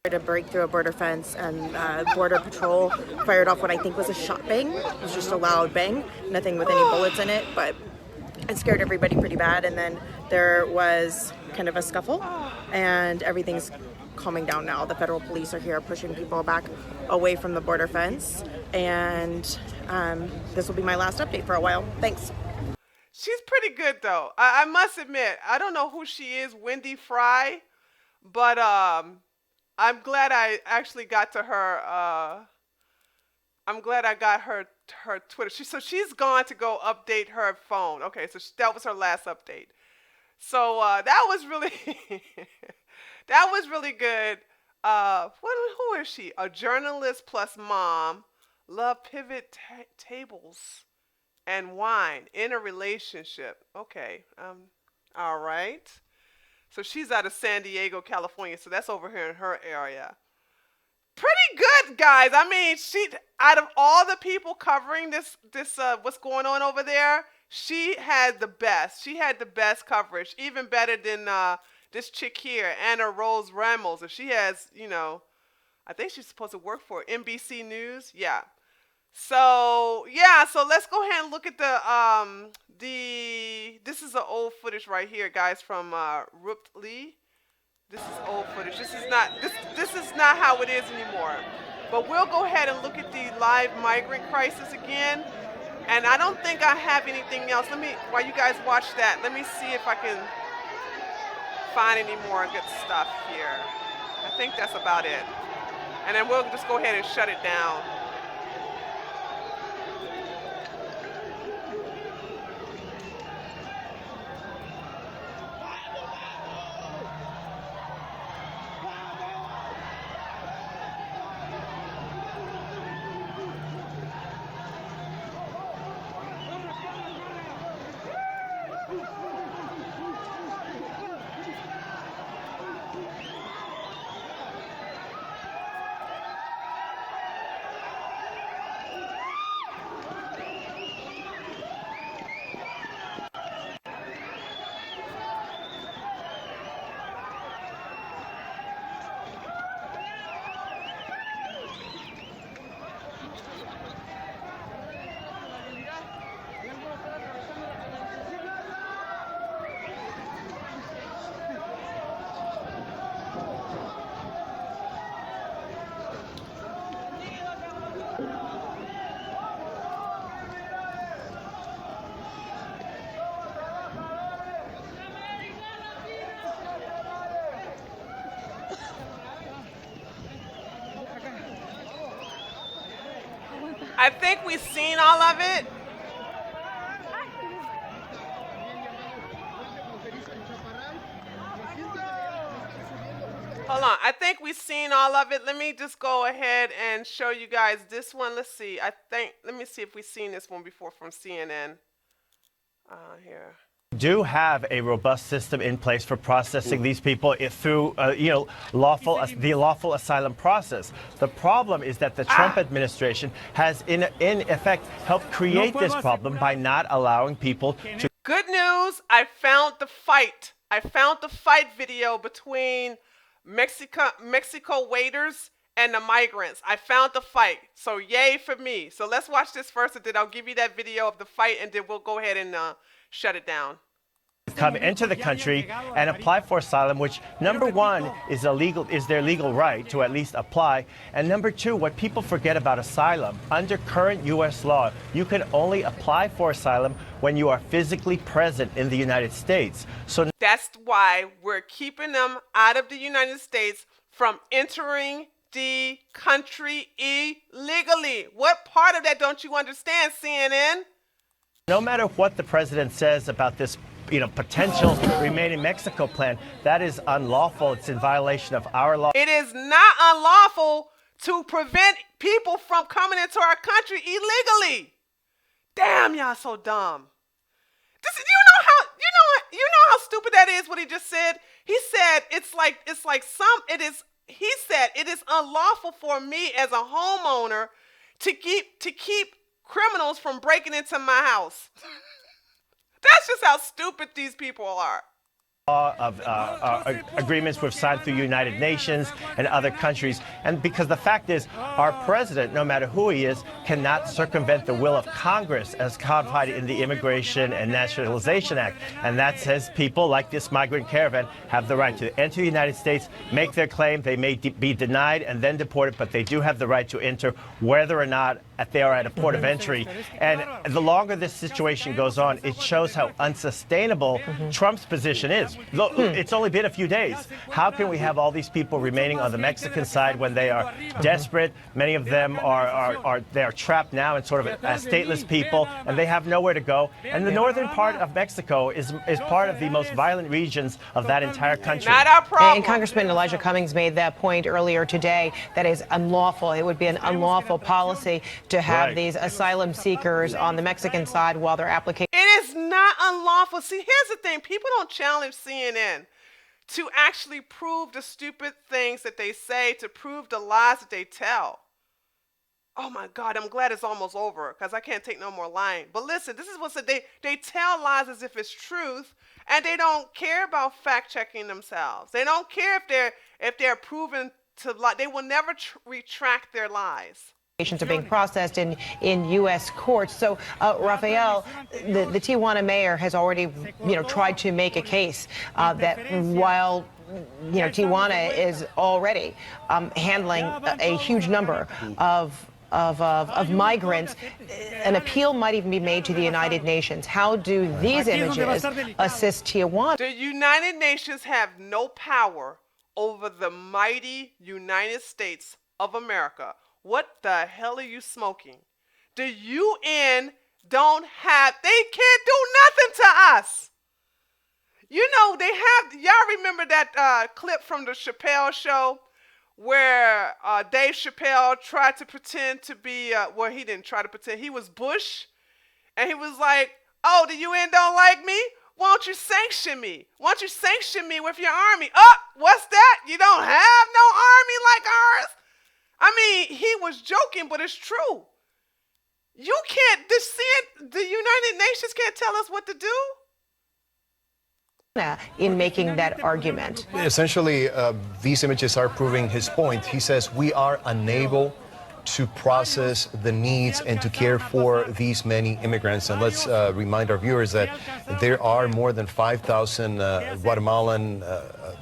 said. To break through a border fence, and Border Patrol fired off what I think was a shot bang. It was just a loud bang, nothing with any bullets in it, but it scared everybody pretty bad. And then there was kind of a scuffle, and everything's calming down now. The federal police are here pushing people back away from the border fence, and this will be my last update for a while. Thanks. She's pretty good though. I must admit, I don't know who she is, Wendy Fry, but I'm glad I actually got to her. I'm glad I got her Twitter. So she's gone to go update her phone. Okay, so that was her last update. So that was really that was really good. Who is she? A journalist plus mom. Love pivot tables and wine in a relationship. Okay. All right. So she's out of San Diego, California. So that's over here in her area. Pretty good, guys. I mean, she, out of all the people covering this what's going on over there, she had the best. She had the best coverage, even better than this chick here, Anna Rose Ramos. And she has, you know, I think she's supposed to work for NBC News. Yeah. So yeah, so let's go ahead and look at this is the old footage right here, guys, from Rupt Lee. This is old footage. This is not how it is anymore. But we'll go ahead and look at the live migrant crisis again. And I don't think I have anything else. While you guys watch that, let me see if I can find any more good stuff here. I think that's about it. And then we'll just go ahead and shut it down. I think we've seen all of it. Hold on. I think we've seen all of it. Let me just go ahead and show you guys this one. Let's see. Let me see if we've seen this one before from CNN. Here. Do have a robust system in place for processing these people through, the lawful asylum process. The problem is that the Trump administration has, in effect, helped create this problem by not allowing people to. Good news! I found the fight. I found the fight video between Mexico waiters and the migrants. I found the fight. So yay for me. So let's watch this first, and then I'll give you that video of the fight, and then we'll go ahead and shut it down. Come into the country and apply for asylum, which number one is their legal right to at least apply, and number two, what people forget about asylum, under current U.S. law, you can only apply for asylum when you are physically present in the United States. So that's why we're keeping them out of the United States from entering the country illegally. What part of that don't you understand, CNN? No matter what the president says about this potential remain in Mexico plan, that is unlawful. It's in violation of our law. It is not unlawful to prevent people from coming into our country illegally. Damn, y'all so dumb. You know how stupid that is, what he just said? He said he said it is unlawful for me as a homeowner to keep criminals from breaking into my house. That's just how stupid these people are. of agreements we've signed through United Nations and other countries. And because the fact is, our president, no matter who he is, cannot circumvent the will of Congress as codified in the Immigration and Naturalization Act. And that says people like this migrant caravan have the right to enter the United States, make their claim. They may be denied and then deported, but they do have the right to enter whether or not they are at a port of entry. And the longer this situation goes on, it shows how unsustainable Trump's position is. Look, it's only been a few days. How can we have all these people remaining on the Mexican side when they are desperate? Many of them are trapped now in sort of as stateless people, and they have nowhere to go. And the northern part of Mexico is part of the most violent regions of that entire country. Not our problem. And Congressman Elijah Cummings made that point earlier today, that is unlawful. It would be an unlawful policy to have these asylum seekers on the Mexican side while their application. It is not unlawful. See, here's the thing. People don't challenge CNN to actually prove the stupid things that they say, to prove the lies that they tell. Oh my God, I'm glad it's almost over because I can't take no more lying. But listen, this is what they tell lies as if it's truth, and they don't care about fact checking themselves. They don't care if they're proven to lie. They will never retract their lies. Are being processed in U.S. courts. So, Rafael, the Tijuana mayor has already, tried to make a case that while, Tijuana is already handling a huge number of migrants, an appeal might even be made to the United Nations. How do these images assist Tijuana? The United Nations have no power over the mighty United States of America. What the hell are you smoking? The UN they can't do nothing to us. Y'all remember that clip from the Chappelle show where Dave Chappelle tried to pretend to be, he didn't try to pretend, he was Bush. And he was like, oh, the UN don't like me? Why don't you sanction me? Why don't you sanction me with your army? Oh, what's that? You don't have no army like ours? I mean, he was joking, but it's true. You can't, the United Nations can't tell us what to do. In making that argument. Essentially, these images are proving his point. He says we are unable to process the needs and to care for these many immigrants. And let's remind our viewers that there are more than 5,000 Guatemalan,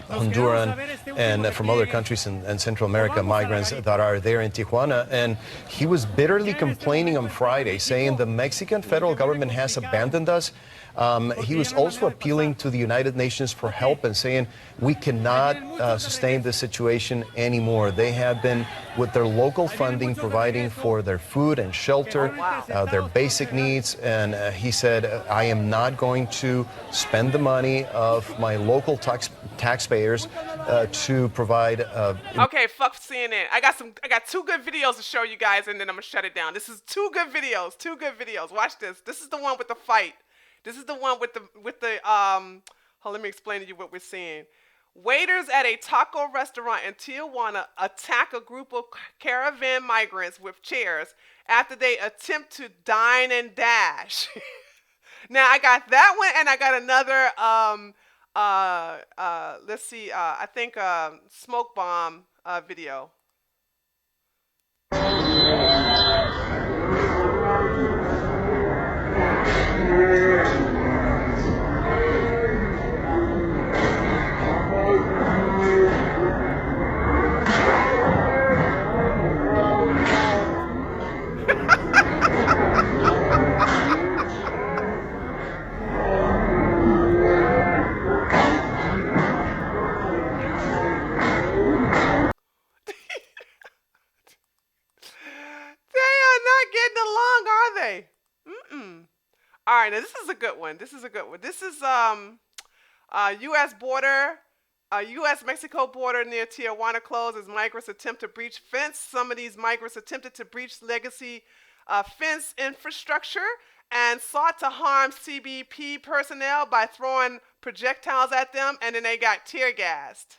Honduran, and from other countries in Central America, migrants that are there in Tijuana. And he was bitterly complaining on Friday, saying the Mexican federal government has abandoned us. He was also appealing to the United Nations for help and saying we cannot sustain this situation anymore. They have been, with their local funding, providing for their food and shelter, their basic needs. And he said, I am not going to spend the money of my local taxpayers to provide. Okay, fuck CNN. I got two good videos to show you guys, and then I'm gonna shut it down. This is two good videos. Watch this. This is the one with the fight. This is the one with the let me explain to you what we're seeing. Waiters at a taco restaurant in Tijuana attack a group of caravan migrants with chairs after they attempt to dine and dash. Now I got that one, and I got another let's see, I think smoke bomb video. All right, now this is a good one. This is U.S. border, U.S.-Mexico border near Tijuana closed as migrants attempt to breach fence. Some of these migrants attempted to breach legacy fence infrastructure and sought to harm CBP personnel by throwing projectiles at them, and then they got tear gassed.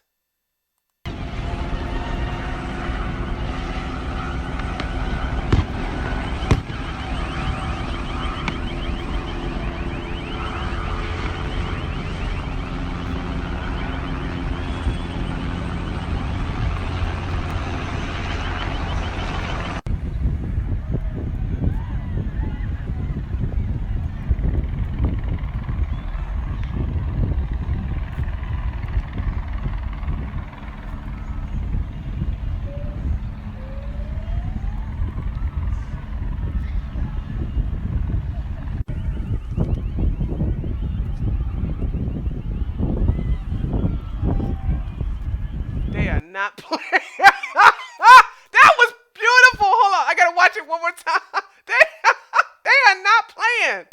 not playing. That was beautiful. Hold on. I got to watch it one more time. They are not playing.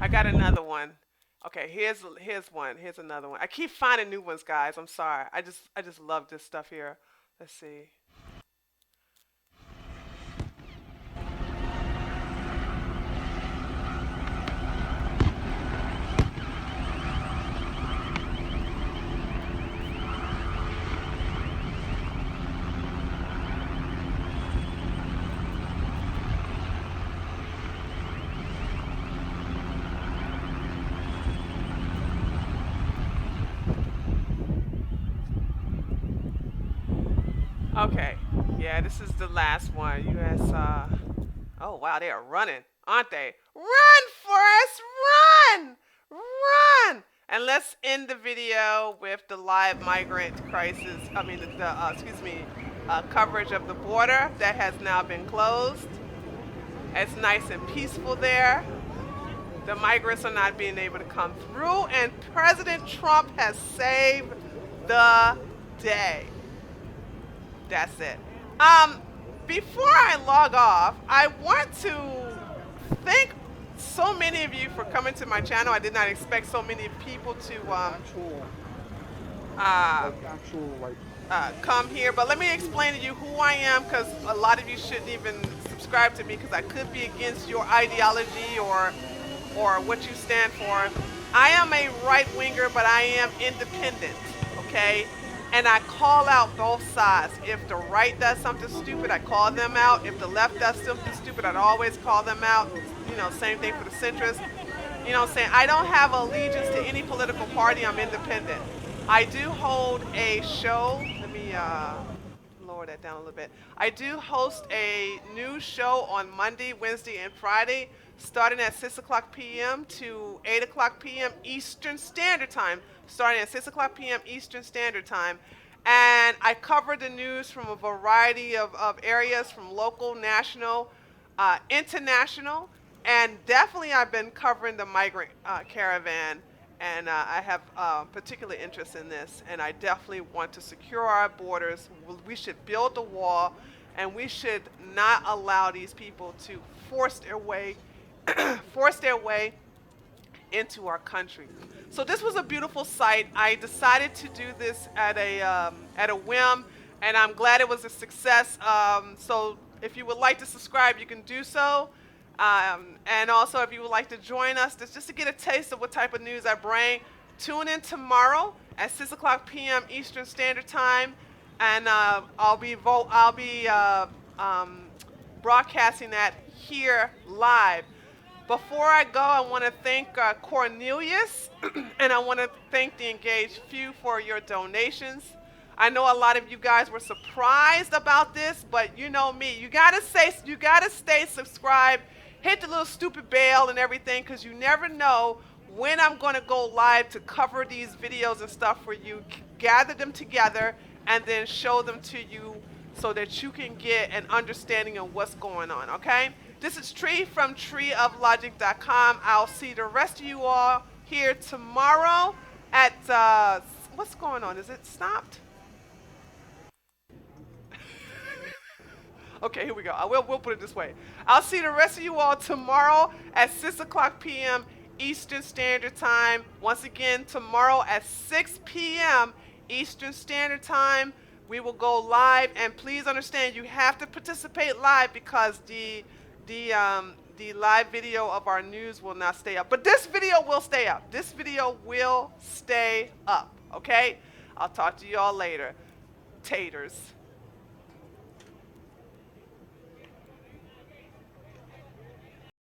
I got another one. Okay, here's one. Here's another one. I keep finding new ones, guys. I'm sorry. I just love this stuff here. Let's see. Okay, yeah, this is the last one. U.S. Oh wow, they are running, aren't they? Run, Forrest, run, run! And let's end the video with the live migrant crisis. I mean, coverage of the border that has now been closed. It's nice and peaceful there. The migrants are not being able to come through, and President Trump has saved the day. That's it. Before I log off, I want to thank so many of you for coming to my channel. I did not expect so many people to come here, but let me explain to you who I am, because a lot of you shouldn't even subscribe to me because I could be against your ideology or what you stand for. I am a right-winger, but I am independent, okay? And I call out both sides. If the right does something stupid, I call them out. If the left does something stupid, I'd always call them out. You know, same thing for the centrists. You know what I'm saying? I don't have allegiance to any political party. I'm independent. I do hold a show. Let me lower that down a little bit. I do host a new show on Monday, Wednesday, and Friday, starting at 6 o'clock p.m. to 8 o'clock p.m. Eastern Standard Time, starting at 6 o'clock p.m. Eastern Standard Time. And I cover the news from a variety of areas, from local, national, international, and definitely I've been covering the migrant caravan, and I have particular interest in this, and I definitely want to secure our borders. We should build the wall, and we should not allow these people to force their way into our country. So this was a beautiful sight. I decided to do this at a whim, and I'm glad it was a success. So if you would like to subscribe, you can do so. And also, if you would like to join us, just to get a taste of what type of news I bring, tune in tomorrow at 6 o'clock p.m. Eastern Standard Time, and I'll be broadcasting that here live. Before I go, I want to thank Cornelius, and I want to thank the Engaged Few for your donations. I know a lot of you guys were surprised about this, but you know me. You gotta stay subscribed. Hit the little stupid bell and everything, because you never know when I'm going to go live to cover these videos and stuff for you. Gather them together and then show them to you so that you can get an understanding of what's going on, okay? This is Tree from treeoflogic.com. I'll see the rest of you all here tomorrow at, what's going on? Is it stopped? Okay, here we go. We'll put it this way. I'll see the rest of you all tomorrow at 6 o'clock p.m. Eastern Standard Time. Once again, tomorrow at 6 p.m. Eastern Standard Time, we will go live. And please understand, you have to participate live, because the live video of our news will not stay up. But this video will stay up. This video will stay up, okay? I'll talk to you all later. taters.